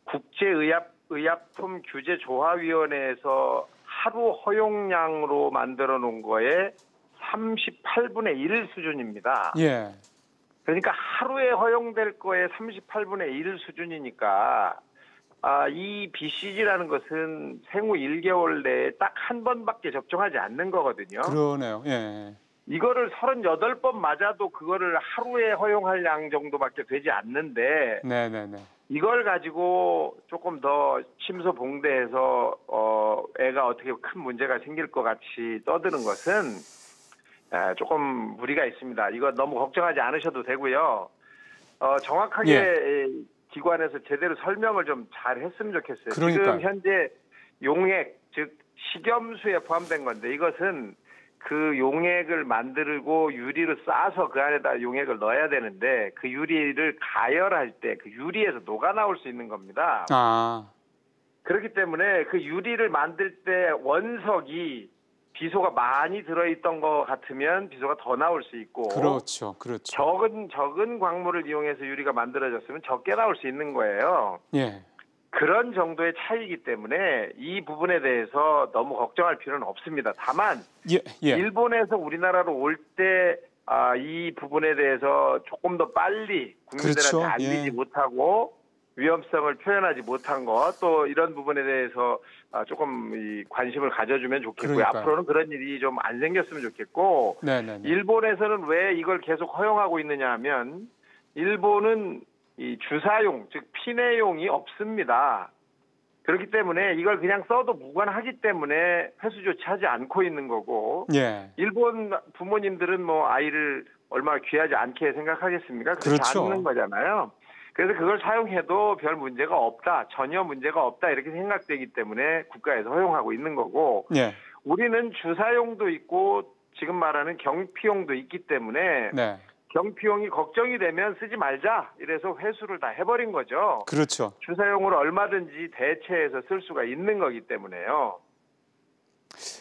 국제의약품 규제조화위원회에서 하루 허용량으로 만들어 놓은 거에 38분의 1 수준입니다. 예. 그러니까 하루에 허용될 거에 38분의 1 수준이니까 이 BCG라는 것은 생후 1개월 내에 딱 한 번밖에 접종하지 않는 거거든요. 그러네요. 예. 이거를 38번 맞아도 그거를 하루에 허용할 양 정도밖에 되지 않는데 네네네. 이걸 가지고 조금 더 침소봉대해서 애가 어떻게 큰 문제가 생길 것 같이 떠드는 것은 조금 무리가 있습니다. 이거 너무 걱정하지 않으셔도 되고요. 정확하게 기관에서 제대로 설명을 좀 잘 했으면 좋겠어요. 그러니까요. 지금 현재 용액, 즉 식염수에 포함된 건데 이것은 그 용액을 만들고 유리를 싸서 그 안에다 용액을 넣어야 되는데 그 유리를 가열할 때 그 유리에서 녹아 나올 수 있는 겁니다. 아, 그렇기 때문에 그 유리를 만들 때 원석이 비소가 많이 들어있던 것 같으면 비소가 더 나올 수 있고 그렇죠. 적은 광물을 이용해서 유리가 만들어졌으면 적게 나올 수 있는 거예요. 예. 그런 정도의 차이이기 때문에 이 부분에 대해서 너무 걱정할 필요는 없습니다. 다만 예. 일본에서 우리나라로 올 때 이 부분에 대해서 조금 더 빨리 국민들한테 그렇죠. 알리지 예. 못하고 위험성을 표현하지 못한 것, 또 이런 부분에 대해서 조금 관심을 가져주면 좋겠고요. 그러니까요. 앞으로는 그런 일이 좀 안 생겼으면 좋겠고 네네. 일본에서는 왜 이걸 계속 허용하고 있느냐 하면 일본은 이 주사용, 즉 피내용이 없습니다. 그렇기 때문에 이걸 그냥 써도 무관하기 때문에 회수 조치하지 않고 있는 거고 예. 일본 부모님들은 뭐 아이를 얼마나 귀하지 않게 생각하겠습니까? 그렇지 그렇죠. 않는 거잖아요. 그래서 그걸 사용해도 별 문제가 없다, 전혀 문제가 없다 이렇게 생각되기 때문에 국가에서 허용하고 있는 거고 예. 우리는 주사용도 있고 지금 말하는 경피용도 있기 때문에 네. 경피용이 걱정이 되면 쓰지 말자 이래서 회수를 다 해버린 거죠. 그렇죠. 주사용으로 얼마든지 대체해서 쓸 수가 있는 거기 때문에요.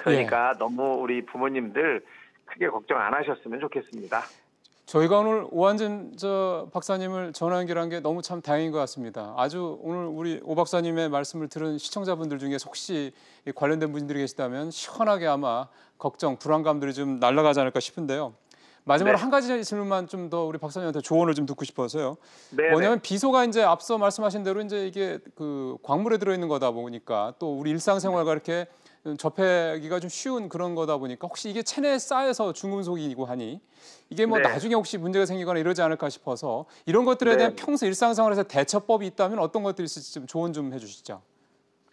그러니까 너무 우리 부모님들 크게 걱정 안 하셨으면 좋겠습니다. 저희가 오늘 오한진 박사님을 전화 연결한 게 너무 참 다행인 것 같습니다. 아주 오늘 우리 오 박사님의 말씀을 들은 시청자분들 중에 혹시 관련된 분들이 계시다면 시원하게 아마 걱정, 불안감들이 좀 날아가지 않을까 싶은데요. 마지막으로 한 가지 질문만 좀 더 우리 박사님한테 조언을 좀 듣고 싶어서요. 뭐냐면 비소가 이제 앞서 말씀하신 대로 이제 이게 그 광물에 들어있는 거다 보니까 또 우리 일상생활과 이렇게 접하기가 좀 쉬운 그런 거다 보니까 혹시 이게 체내에 쌓여서 중금속이고 하니 이게 뭐 나중에 혹시 문제가 생기거나 이러지 않을까 싶어서 이런 것들에 대한 평소 일상생활에서 대처법이 있다면 어떤 것들이 있을지 좀 조언 좀 해주시죠.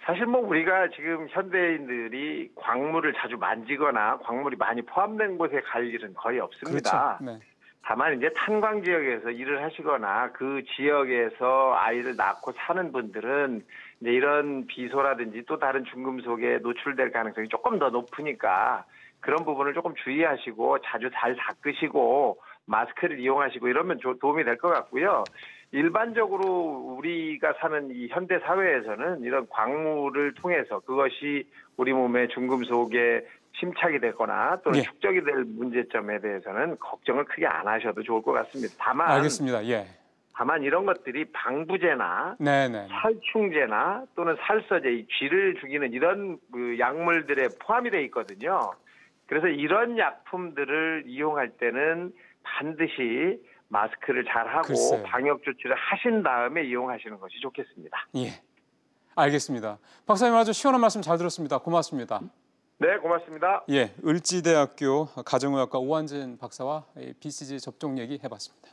사실 뭐 우리가 지금 현대인들이 광물을 자주 만지거나 광물이 많이 포함된 곳에 갈 일은 거의 없습니다. 그렇죠. 네. 다만 이제 탄광 지역에서 일을 하시거나 그 지역에서 아이를 낳고 사는 분들은 이제 이런 비소라든지 또 다른 중금속에 노출될 가능성이 조금 더 높으니까 그런 부분을 조금 주의하시고 자주 잘 닦으시고 마스크를 이용하시고 이러면 도움이 될 것 같고요. 일반적으로 우리가 사는 이 현대 사회에서는 이런 광물을 통해서 그것이 우리 몸의 중금속에 침착이 되거나 또는 축적이 될 문제점에 대해서는 걱정을 크게 안 하셔도 좋을 것 같습니다. 다만 알겠습니다. 예. 다만 이런 것들이 방부제나 살충제나 또는 살서제, 이 쥐를 죽이는 이런 그 약물들에 포함이 돼 있거든요. 그래서 이런 약품들을 이용할 때는 반드시 마스크를 잘 하고 글쎄요. 방역 조치를 하신 다음에 이용하시는 것이 좋겠습니다. 예. 알겠습니다. 박사님 아주 시원한 말씀 잘 들었습니다. 고맙습니다. 네, 고맙습니다. 예, 을지대학교 가정의학과 오한진 박사와 BCG 접종 얘기 해봤습니다.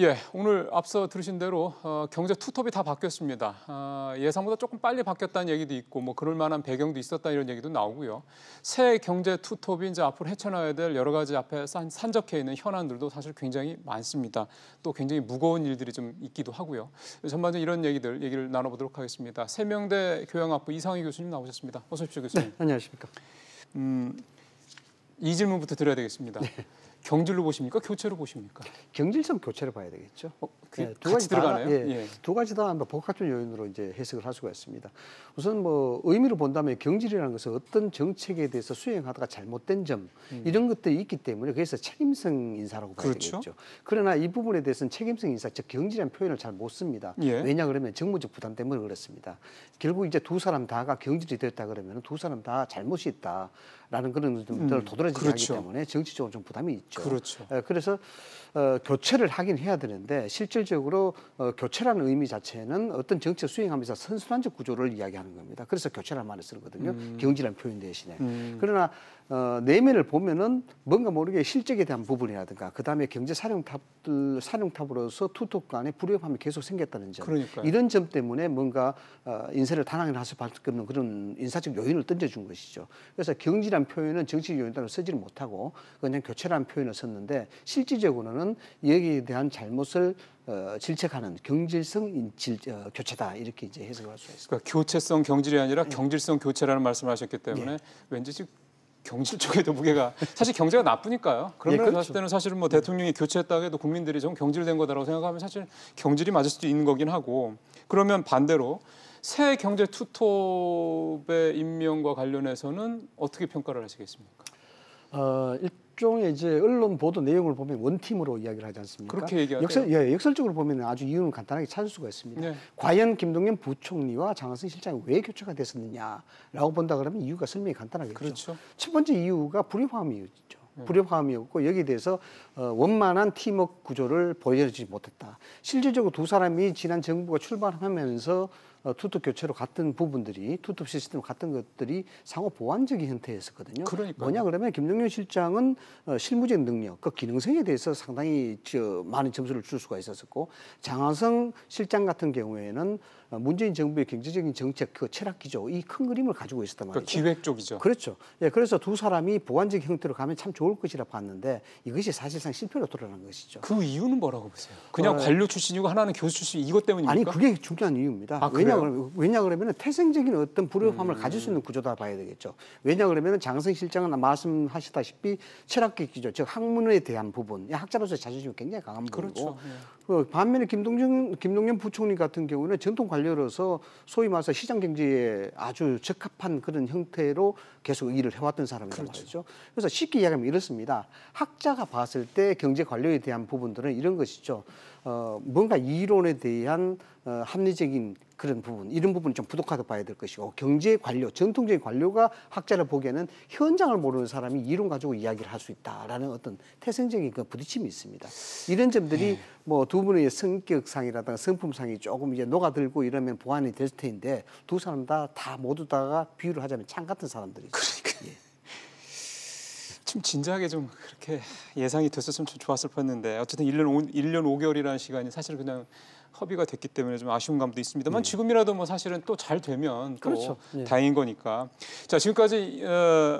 예, 오늘 앞서 들으신 대로 경제 투톱이 다 바뀌었습니다. 예상보다 조금 빨리 바뀌었다는 얘기도 있고 뭐 그럴 만한 배경도 있었다 이런 얘기도 나오고요. 새 경제 투톱이 이제 앞으로 헤쳐나가야 될 여러 가지 앞에 산적해 있는 현안들도 사실 굉장히 많습니다. 또 굉장히 무거운 일들이 좀 있기도 하고요. 전반적으로 이런 얘기를 나눠보도록 하겠습니다. 세명대 교양학부 이상희 교수님 나오셨습니다. 어서 오십시오, 교수님. 네, 안녕하십니까. 이 질문부터 드려야 되겠습니다. 경질로 보십니까? 교체로 보십니까? 경질성 교체로 봐야 되겠죠. 네, 두 가지 들어가네요. 예. 두 가지 다 복합적 요인으로 이제 해석을 할 수가 있습니다. 우선 뭐 의미로 본다면 경질이라는 것은 어떤 정책에 대해서 수행하다가 잘못된 점 이런 것들이 있기 때문에 그래서 책임성 인사라고 봐야 되겠죠. 그러나 이 부분에 대해서는 책임성 인사, 즉 경질이라는 표현을 잘 못 씁니다. 왜냐 그러면 정무적 부담 때문에 그렇습니다. 결국 이제 두 사람 다가 경질이 됐다 그러면 두 사람 다 잘못이 있다라는 그런 점들을 도드라지게 하기 때문에 정치적으로 좀 부담이 있죠. 그래서 교체를 하긴 해야 되는데 실질적으로 교체라는 의미 자체는 어떤 정책 수행하면서 선순환적 구조를 이야기하는 겁니다. 그래서 교체라는 말을 쓰거든요. 경질이라는 표현 대신에. 그러나 내면을 보면은 뭔가 모르게 실적에 대한 부분이라든가 그다음에 경제 사령탑으로서 투톱 간의 불협화음이 계속 생겼다는 점. 이런 점 때문에 뭔가 인사를 단항에 할 수밖에 없는 그런 인사적 요인을 던져준 것이죠. 그래서 경질이라는 표현은 정치적 요인으로 쓰지를 못하고 그냥 교체라는 표현을 썼는데 실질적으로는 여기에 대한 잘못을 질책하는 경질성 교체다 이렇게 이제 해석을 할 수 있습니다. 그러니까 교체성 경질이 아니라 경질성 교체라는 말씀을 하셨기 때문에 왠지 지금 경질 쪽에도 무게가 사실 경제가 나쁘니까요. 그런 면에서 봤을 때는 사실은 뭐 대통령이 교체했다고 해도 국민들이 좀 경질된 거다라고 생각하면 사실 경질이 맞을 수도 있는 거긴 하고 그러면 반대로 새 경제 투톱의 임명과 관련해서는 어떻게 평가를 하시겠습니까? 일종의 이제 언론 보도 내용을 보면 원팀으로 이야기를 하지 않습니까? 그렇게 얘기하죠. 역설적으로 보면 아주 이유는 간단하게 찾을 수가 있습니다. 과연 김동연 부총리와 장하성 실장이 왜 교체가 됐었느냐라고 본다 그러면 이유가 설명이 간단하겠죠. 첫 번째 이유가 불협화음이었죠. 불협화음이었고 여기에 대해서 원만한 팀워크 구조를 보여주지 못했다. 실질적으로 두 사람이 지난 정부가 출발하면서 투톱 교체로 갔던 부분들이 투톱 시스템으로 갔던 것들이 상호 보완적인 형태였었거든요. 뭐냐 그러면 김동연 실장은 실무적 능력, 그 기능성에 대해서 상당히 많은 점수를 줄 수가 있었고 장하성 실장 같은 경우에는 문재인 정부의 경제적인 정책, 그 철학 기조, 이 큰 그림을 가지고 있었단 말이죠. 기획 쪽이죠. 그렇죠. 그래서 두 사람이 보완적 형태로 가면 참 좋을 것이라 봤는데 이것이 사실상 실패로 드러난 것이죠. 그 이유는 뭐라고 보세요? 그냥 관료 출신이고 하나는 교수 출신 이것 때문입니까? 아니 그게 중요한 이유입니다. 왜냐 그러면 태생적인 어떤 불협화음을 가질 수 있는 구조다 봐야 되겠죠. 왜냐 그러면 장하성 실장은 말씀하시다시피 철학적 기조, 즉 학문에 대한 부분, 학자로서 자존심이 굉장히 강한 부분이고 반면에 김동연 부총리 같은 경우는 전통 관료로서 소위 말해서 시장 경제에 아주 적합한 그런 형태로 계속 일을 해왔던 사람이란 말이죠. 그래서 쉽게 이야기하면 이렇습니다. 학자가 봤을 때 경제 관료에 대한 부분들은 이런 것이죠. 뭔가 이론에 대한 합리적인 그런 부분, 이런 부분이 좀 부족하다고 봐야 될 것이고 경제 관료, 전통적인 관료가 학자를 보기에는 현장을 모르는 사람이 이론 가지고 이야기를 할 수 있다라는 어떤 태생적인 그 부딪힘이 있습니다. 이런 점들이 뭐 두 분의 성격상이라든가 성품상이 조금 이제 녹아들고 이러면 보완이 될 텐데 두 사람 다 모두 다가 비유를 하자면 창 같은 사람들이죠. 좀 진지하게 좀 그렇게 예상이 됐었으면 좀 좋았을 뻔했는데 어쨌든 1년 5개월이라는 시간이 사실 그냥 허비가 됐기 때문에 좀 아쉬운 감도 있습니다만 지금이라도 뭐 사실은 또 잘 되면 또 다행인 거니까. 자, 지금까지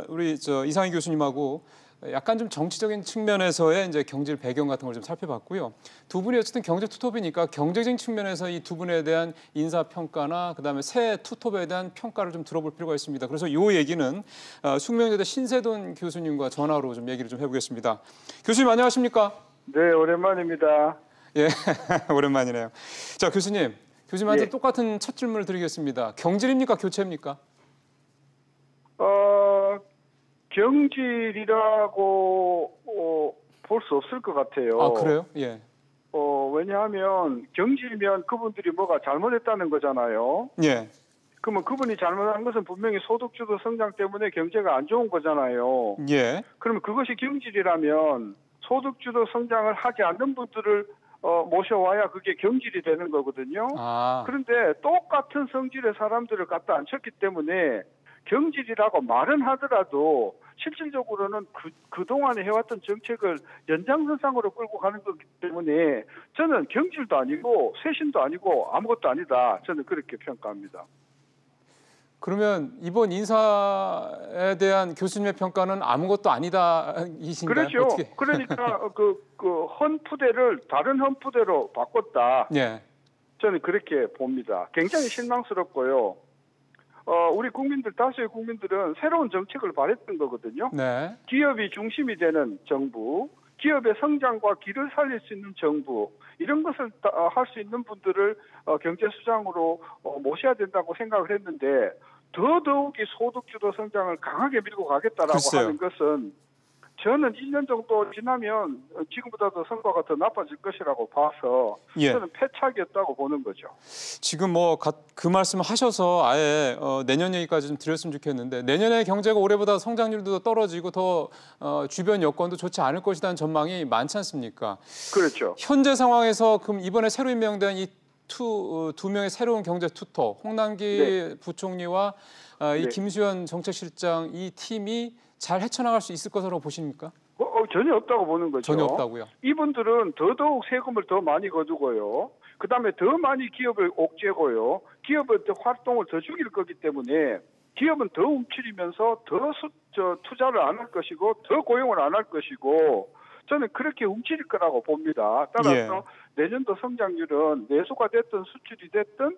우리 이상희 교수님하고 약간 좀 정치적인 측면에서의 이제 경질 배경 같은 걸 좀 살펴봤고요. 두 분이 어쨌든 경제 투톱이니까 경제적인 측면에서 이 두 분에 대한 인사 평가나 그다음에 새 투톱에 대한 평가를 좀 들어볼 필요가 있습니다. 그래서 이 얘기는 숙명여대 신세돈 교수님과 전화로 좀 얘기를 좀 해보겠습니다. 교수님 안녕하십니까? 네, 오랜만입니다. 예, 오랜만이네요. 자, 교수님한테 똑같은 첫 질문을 드리겠습니다. 경질입니까, 교체입니까? 경질이라고 볼 수 없을 것 같아요. 아, 그래요? 예. 왜냐하면 경질이면 그분들이 뭐가 잘못했다는 거잖아요. 예. 그러면 그분이 잘못한 것은 분명히 소득주도 성장 때문에 경제가 안 좋은 거잖아요. 예. 그러면 그것이 경질이라면 소득주도 성장을 하지 않는 분들을 모셔와야 그게 경질이 되는 거거든요. 그런데 똑같은 성질의 사람들을 갖다 앉혔기 때문에 경질이라고 말은 하더라도 실질적으로는 그동안에 해왔던 정책을 연장선상으로 끌고 가는 거기 때문에 저는 경질도 아니고 쇄신도 아니고 아무것도 아니다. 저는 그렇게 평가합니다. 그러면 이번 인사에 대한 교수님의 평가는 아무것도 아니다 이신가요? 그렇죠. 어떻게? 그러니까 그 헌푸대를 다른 헌푸대로 바꿨다. 예. 저는 그렇게 봅니다. 굉장히 실망스럽고요. 우리 국민들, 다수의 국민들은 새로운 정책을 바랬던 거거든요. 네. 기업이 중심이 되는 정부, 기업의 성장과 길을 살릴 수 있는 정부 이런 것을 할 수 있는 분들을 경제수장으로 모셔야 된다고 생각을 했는데 더더욱이 소득주도 성장을 강하게 밀고 가겠다라고 글쎄요. 하는 것은 저는 1년 정도 지나면 지금보다도 성과가 더 나빠질 것이라고 봐서 예. 저는 패착이었다고 보는 거죠. 지금 뭐 그 말씀 하셔서 아예 내년 얘기까지 좀 드렸으면 좋겠는데 내년에 경제가 올해보다 성장률도 떨어지고 더 주변 여건도 좋지 않을 것이라는 전망이 많지 않습니까? 그렇죠. 현재 상황에서 그럼 이번에 새로 임명된 이 두 명의 새로운 경제 투터 홍남기 네. 부총리와 이 네. 김수현 정책실장 이 팀이 잘 헤쳐나갈 수 있을 것으로 보십니까? 전혀 없다고 보는 거죠. 전혀 없다고요? 이분들은 더더욱 세금을 더 많이 거두고요. 그다음에 더 많이 기업을 옥죄고요. 기업의 활동을 더 죽일 거기 때문에 기업은 더 움츠리면서 더 투자를 안 할 것이고 더 고용을 안 할 것이고 저는 그렇게 움츠릴 거라고 봅니다. 따라서 내년도 성장률은 내수가 됐든 수출이 됐든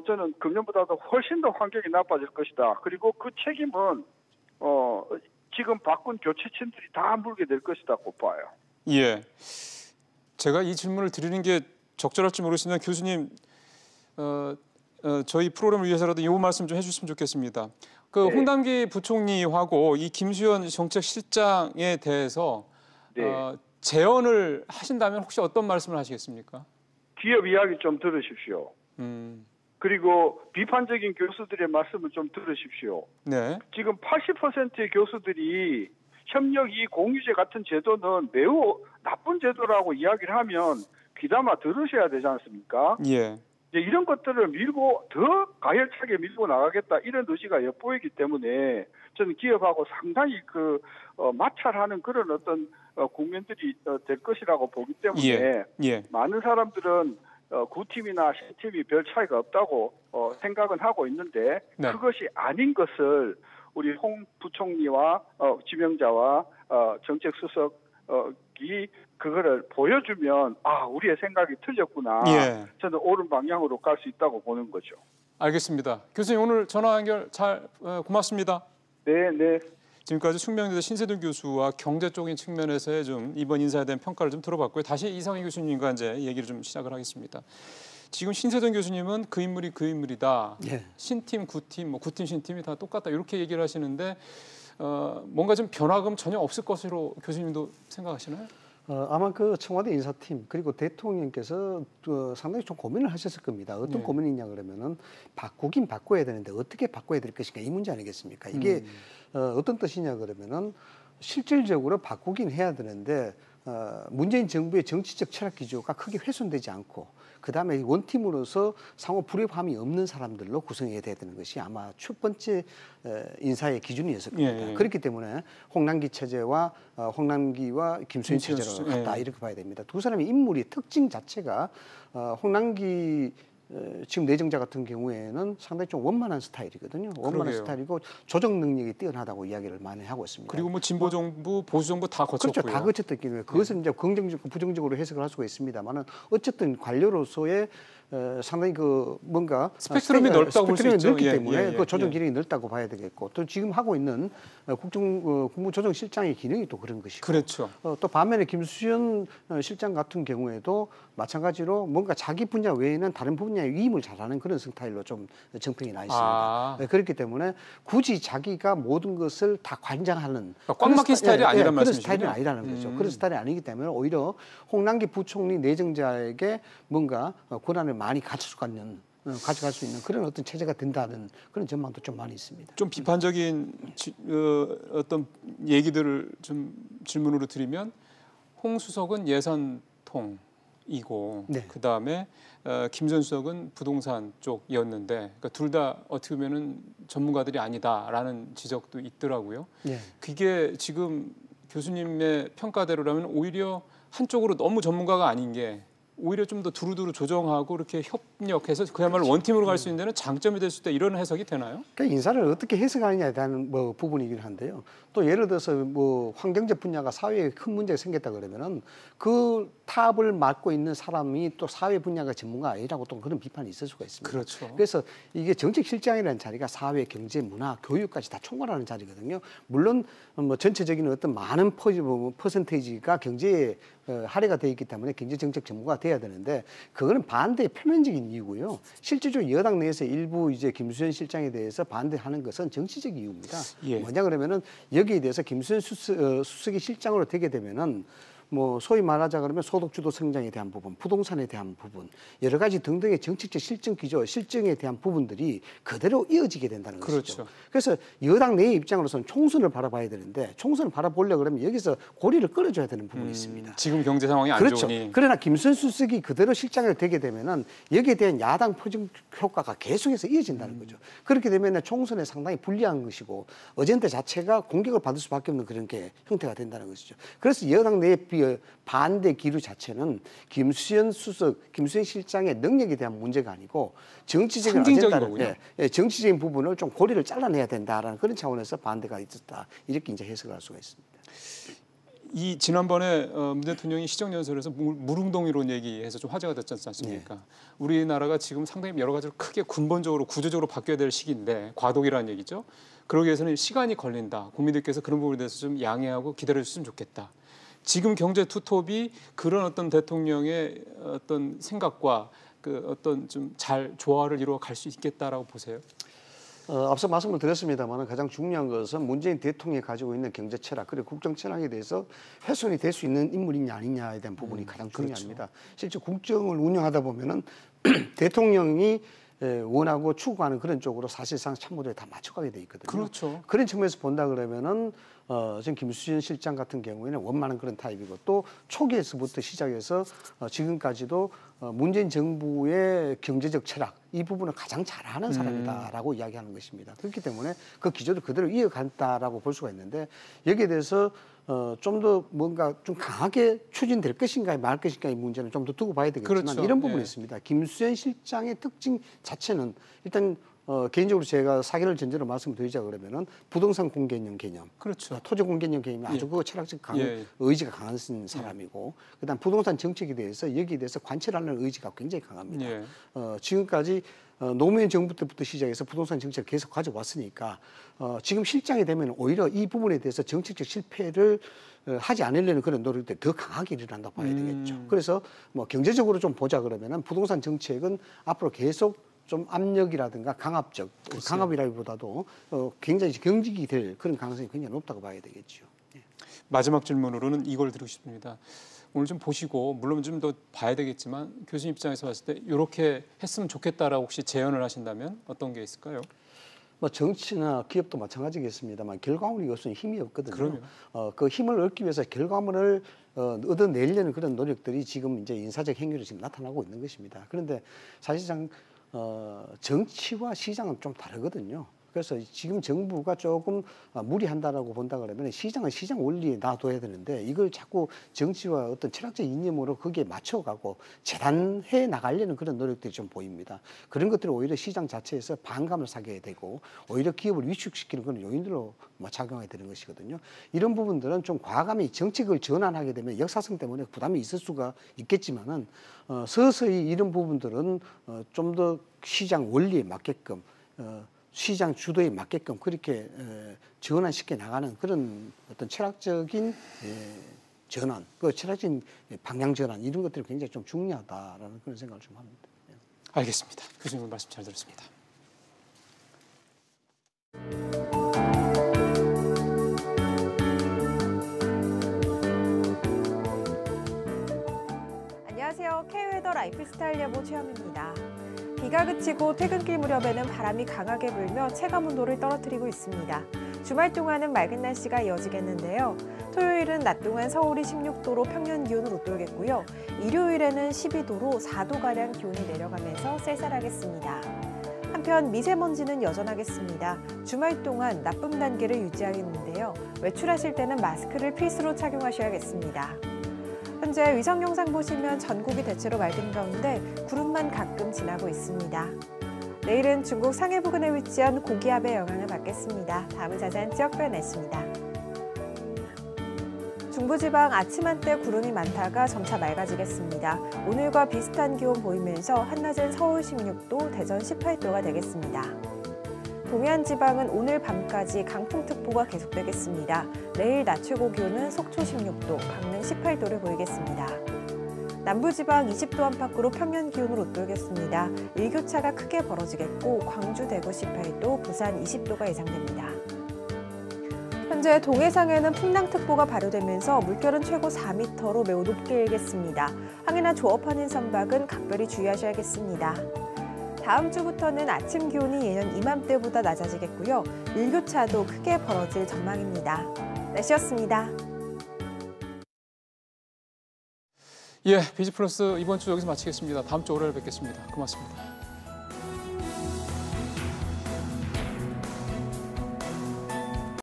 저는 금년보다도 훨씬 더 환경이 나빠질 것이다. 그리고 그 책임은 지금 바꾼 교체층들이 다 물게 될 것이라고 봐요. 예. 제가 이 질문을 드리는 게 적절할지 모르겠지만 교수님 저희 프로그램을 위해서라도 이 말씀 좀 해주시면 좋겠습니다. 그 네. 홍남기 부총리하고 이 김수현 정책실장에 대해서 재연을 하신다면 혹시 어떤 말씀을 하시겠습니까? 기업 이야기 좀 들으십시오. 그리고 비판적인 교수들의 말씀을 좀 들으십시오. 네. 지금 80%의 교수들이 협력이 공유제 같은 제도는 매우 나쁜 제도라고 이야기를 하면 귀담아 들으셔야 되지 않습니까? 예. 이제 이런 것들을 밀고 더 가열차게 밀고 나가겠다 이런 의지가 엿보이기 때문에 저는 기업하고 상당히 마찰하는 그런 어떤 국면들이 될 것이라고 보기 때문에 많은 사람들은 구팀이나 C팀이 별 차이가 없다고 생각은 하고 있는데 그것이 아닌 것을 우리 홍 부총리와 지명자와 정책수석이 그거를 보여주면 우리의 생각이 틀렸구나. 저는 옳은 방향으로 갈 수 있다고 보는 거죠. 알겠습니다. 교수님 오늘 전화 연결 잘 고맙습니다. 네. 지금까지 숙명여대 신세동 교수와 경제적인 측면에서의 좀 이번 인사에 대한 평가를 좀 들어봤고요. 다시 이상희 교수님과 이제 얘기를 좀 시작을 하겠습니다. 지금 신세동 교수님은 그 인물이 그 인물이다. 신팀, 구팀, 구팀, 신팀이 다 똑같다. 이렇게 얘기를 하시는데 뭔가 좀 변화가 전혀 없을 것으로 교수님도 생각하시나요? 아마 그 청와대 인사팀 그리고 대통령께서 상당히 좀 고민을 하셨을 겁니다. 어떤 고민이냐 그러면은 바꾸긴 바꿔야 되는데 어떻게 바꿔야 될 것인가 이 문제 아니겠습니까? 이게 어떤 뜻이냐 그러면은 실질적으로 바꾸긴 해야 되는데 문재인 정부의 정치적 철학 기조가 크게 훼손되지 않고 그다음에 원팀으로서 상호 불협화음이 없는 사람들로 구성해야 되는 것이 아마 첫 번째 인사의 기준이었을 겁니다. 그렇기 때문에 홍남기 체제와 홍남기와 김수현 체제로 갔다 이렇게 봐야 됩니다. 두 사람의 인물이 특징 자체가 홍남기 지금 내정자 같은 경우에는 상당히 좀 원만한 스타일이거든요. 원만한 스타일이고 조정 능력이 뛰어나다고 이야기를 많이 하고 있습니다. 그리고 뭐 진보 정부, 보수 정부 다 거쳤고요. 그렇죠, 다 거쳤기 때문에 그것은 이제 긍정적으로 부정적으로 해석을 할 수가 있습니다만은 어쨌든 관료로서의 상당히 뭔가 스펙트럼이 넓다고 볼 수 있죠. 넓기 때문에 그 조정 기능이 넓다고 봐야 되겠고 또 지금 하고 있는 국무조정실장의 기능이 또 그런 것이고. 그렇죠. 또 반면에 김수현 실장 같은 경우에도 마찬가지로 뭔가 자기 분야 외에는 다른 분야에 위임을 잘하는 그런 스타일로 좀 정평이 나 있습니다. 그렇기 때문에 굳이 자기가 모든 것을 다 관장하는 꽉 막힌 스타일이 아니란 그런 말씀이시죠? 스타일이 아니라는 거죠. 그런 스타일이 아니기 때문에 오히려 홍남기 부총리 내정자에게 뭔가 권한을 많이 가져갈 수 있는 그런 어떤 체제가 된다는 그런 전망도 좀 많이 있습니다. 좀 비판적인 어떤 얘기들을 좀 질문으로 드리면 홍 수석은 예산통이고 그다음에 김전 수석은 부동산 쪽이었는데 그러니까 둘 다 어떻게 보면은 전문가들이 아니다라는 지적도 있더라고요. 그게 지금 교수님의 평가대로라면 오히려 한쪽으로 너무 전문가가 아닌 게 오히려 좀 더 두루두루 조정하고 이렇게 협력해서 그야말로 원팀으로 갈 수 있는 데는 장점이 될 수 있다 이런 해석이 되나요? 그러니까 인사를 어떻게 해석하느냐에 대한 부분이긴 한데요. 또 예를 들어서 환경제 분야가 사회에 큰 문제가 생겼다 그러면은 그 탑을 맡고 있는 사람이 또 사회 분야가 전문가 아니라고 또 그런 비판이 있을 수가 있습니다. 그렇죠. 그래서 이게 정책실장이라는 자리가 사회, 경제, 문화, 교육까지 다 총괄하는 자리거든요. 물론 전체적인 어떤 많은 퍼센테이지가 경제에 할애가 되어 있기 때문에 경제정책 전문가가 돼야 되는데 그거는 반대의 표면적인 이유고요. 실질적으로 여당 내에서 일부 이제 김수현 실장에 대해서 반대하는 것은 정치적 이유입니다. 예. 뭐냐 그러면은 여기에 대해서 김수현 수석이 실장으로 되게 되면은 소위 말하자 그러면 소득주도 성장에 대한 부분, 부동산에 대한 부분, 여러 가지 등등의 정책적 실정 기조, 실정에 대한 부분들이 그대로 이어지게 된다는 것이죠. 그렇죠. 그래서 여당 내의 입장으로서는 총선을 바라봐야 되는데 총선을 바라보려고 그러면 여기서 고리를 끌어줘야 되는 부분이 있습니다. 지금 경제 상황이 안 그렇죠. 좋으니. 그러나 김수현 수석이 그대로 실장이 되게 되면은 여기에 대한 야당 포용 효과가 계속해서 이어진다는 거죠. 그렇게 되면 총선에 상당히 불리한 것이고 어젠다 자체가 공격을 받을 수밖에 없는 그런 게 형태가 된다는 것이죠. 그래서 여당 내의 반대 기류 자체는 김수현 수석, 김수현 실장의 능력에 대한 문제가 아니고 정치적인 아젠다를, 정치적인 부분을 좀 고리를 잘라내야 된다라는 그런 차원에서 반대가 있었다. 이렇게 이제 해석을 할 수가 있습니다. 이 지난번에 문 대통령이 시정연설에서 무릉동이론 얘기해서 좀 화제가 됐지 않습니까? 우리나라가 지금 상당히 여러 가지로 크게 군본적으로 구조적으로 바뀌어야 될 시기인데 과도기라는 얘기죠. 그러기 위해서는 시간이 걸린다. 국민들께서 그런 부분에 대해서 좀 양해하고 기다려주셨으면 좋겠다. 지금 경제 투톱이 그런 어떤 대통령의 어떤 생각과 그 어떤 좀 잘 조화를 이루어 갈 수 있겠다라고 보세요? 앞서 말씀을 드렸습니다만 가장 중요한 것은 문재인 대통령이 가지고 있는 경제 철학 그리고 국정 철학에 대해서 훼손이 될 수 있는 인물이냐 아니냐에 대한 부분이 가장 중요합니다. 그렇죠. 실제 국정을 운영하다 보면은 대통령이 원하고 추구하는 그런 쪽으로 사실상 참모들이 다 맞춰가게 돼 있거든요. 그렇죠. 그런 측면에서 본다 그러면은 지금 김수현 실장 같은 경우에는 원만한 그런 타입이고 또 초기에서부터 시작해서 지금까지도 문재인 정부의 경제적 철학 이 부분을 가장 잘하는 사람이다라고 이야기하는 것입니다. 그렇기 때문에 그 기조를 그대로 이어간다라고 볼 수가 있는데 여기에 대해서 좀 더 뭔가 좀 강하게 추진될 것인가 말 것인가의 문제는 좀 더 두고 봐야 되겠지만 그렇죠. 이런 부분이 있습니다. 김수현 실장의 특징 자체는 일단 개인적으로 제가 사견을 전제로 말씀드리자 그러면은 부동산 공개념 개념, 그렇죠. 토지 공개념 개념이 아주 그 철학적 의지가 강한 사람이고, 그다음 부동산 정책에 대해서 여기에 대해서 관철하는 의지가 굉장히 강합니다. 지금까지 노무현 정부 때부터 시작해서 부동산 정책을 계속 가져왔으니까 지금 실장이 되면 오히려 이 부분에 대해서 정책적 실패를 하지 않으려는 그런 노력들이 더 강하게 일어난다고 봐야 되겠죠. 그래서 경제적으로 좀 보자 그러면은 부동산 정책은 앞으로 계속 좀 압력이라든가 강압적, 강압이라기보다도 굉장히 경직이 될 그런 가능성이 굉장히 높다고 봐야 되겠죠. 마지막 질문으로는 이걸 드리고 싶습니다. 오늘 좀 보시고 물론 좀 더 봐야 되겠지만 교수님 입장에서 봤을 때 이렇게 했으면 좋겠다라고 혹시 제언을 하신다면 어떤 게 있을까요? 정치나 기업도 마찬가지겠습니다만 결과물이 없으면 힘이 없거든요. 그럼요. 그 힘을 얻기 위해서 결과물을 얻어내려는 그런 노력들이 지금 이제 인사적 행위로 지금 나타나고 있는 것입니다. 그런데 사실상 정치와 시장은 좀 다르거든요. 그래서 지금 정부가 조금 무리한다라고 본다 그러면 시장은 시장 원리에 놔둬야 되는데 이걸 자꾸 정치와 어떤 철학적 이념으로 거기에 맞춰가고 재단해 나가려는 그런 노력들이 좀 보입니다. 그런 것들이 오히려 시장 자체에서 반감을 사게 되고 오히려 기업을 위축시키는 그런 요인들로 작용하게 되는 것이거든요. 이런 부분들은 좀 과감히 정책을 전환하게 되면 역사성 때문에 부담이 있을 수가 있겠지만은 서서히 이런 부분들은 좀 더 시장 원리에 맞게끔 시장 주도에 맞게끔 그렇게 전환시켜 나가는 그런 어떤 철학적인 전환, 그 철학적인 방향 전환 이런 것들이 굉장히 좀 중요하다라는 그런 생각을 좀 합니다. 알겠습니다. 교수님 말씀 잘 들었습니다. 안녕하세요. K웨더 라이프스타일 여보 최현입니다. 비가 그치고 퇴근길 무렵에는 바람이 강하게 불며 체감 온도를 떨어뜨리고 있습니다. 주말 동안은 맑은 날씨가 이어지겠는데요. 토요일은 낮 동안 서울이 16도로 평년 기온을 웃돌겠고요. 일요일에는 12도로 4도가량 기온이 내려가면서 쌀쌀하겠습니다. 한편 미세먼지는 여전하겠습니다. 주말 동안 나쁨 단계를 유지하겠는데요. 외출하실 때는 마스크를 필수로 착용하셔야겠습니다. 현재 위성 영상 보시면 전국이 대체로 맑은 가운데 구름만 가끔 지나고 있습니다. 내일은 중국 상해 부근에 위치한 고기압의 영향을 받겠습니다. 다음은 자세한 지역별 날씨입니다. 중부지방 아침 한때 구름이 많다가 점차 맑아지겠습니다. 오늘과 비슷한 기온 보이면서 한낮은 서울 16도, 대전 18도가 되겠습니다. 동해안 지방은 오늘 밤까지 강풍특보가 계속되겠습니다. 내일 낮 최고 기온은 속초 16도, 강릉 18도를 보이겠습니다. 남부지방 20도 안팎으로 평년 기온을 웃돌겠습니다. 일교차가 크게 벌어지겠고 광주, 대구 18도, 부산 20도가 예상됩니다. 현재 동해상에는 풍랑특보가 발효되면서 물결은 최고 4m로 매우 높게 일겠습니다. 항해나 조업하는 선박은 각별히 주의하셔야겠습니다. 다음 주부터는 아침 기온이 예년 이맘때보다 낮아지겠고요. 일교차도 크게 벌어질 전망입니다. 날씨였습니다. 예, 비지플러스 이번 주 여기서 마치겠습니다. 다음 주 월요일에 뵙겠습니다. 고맙습니다.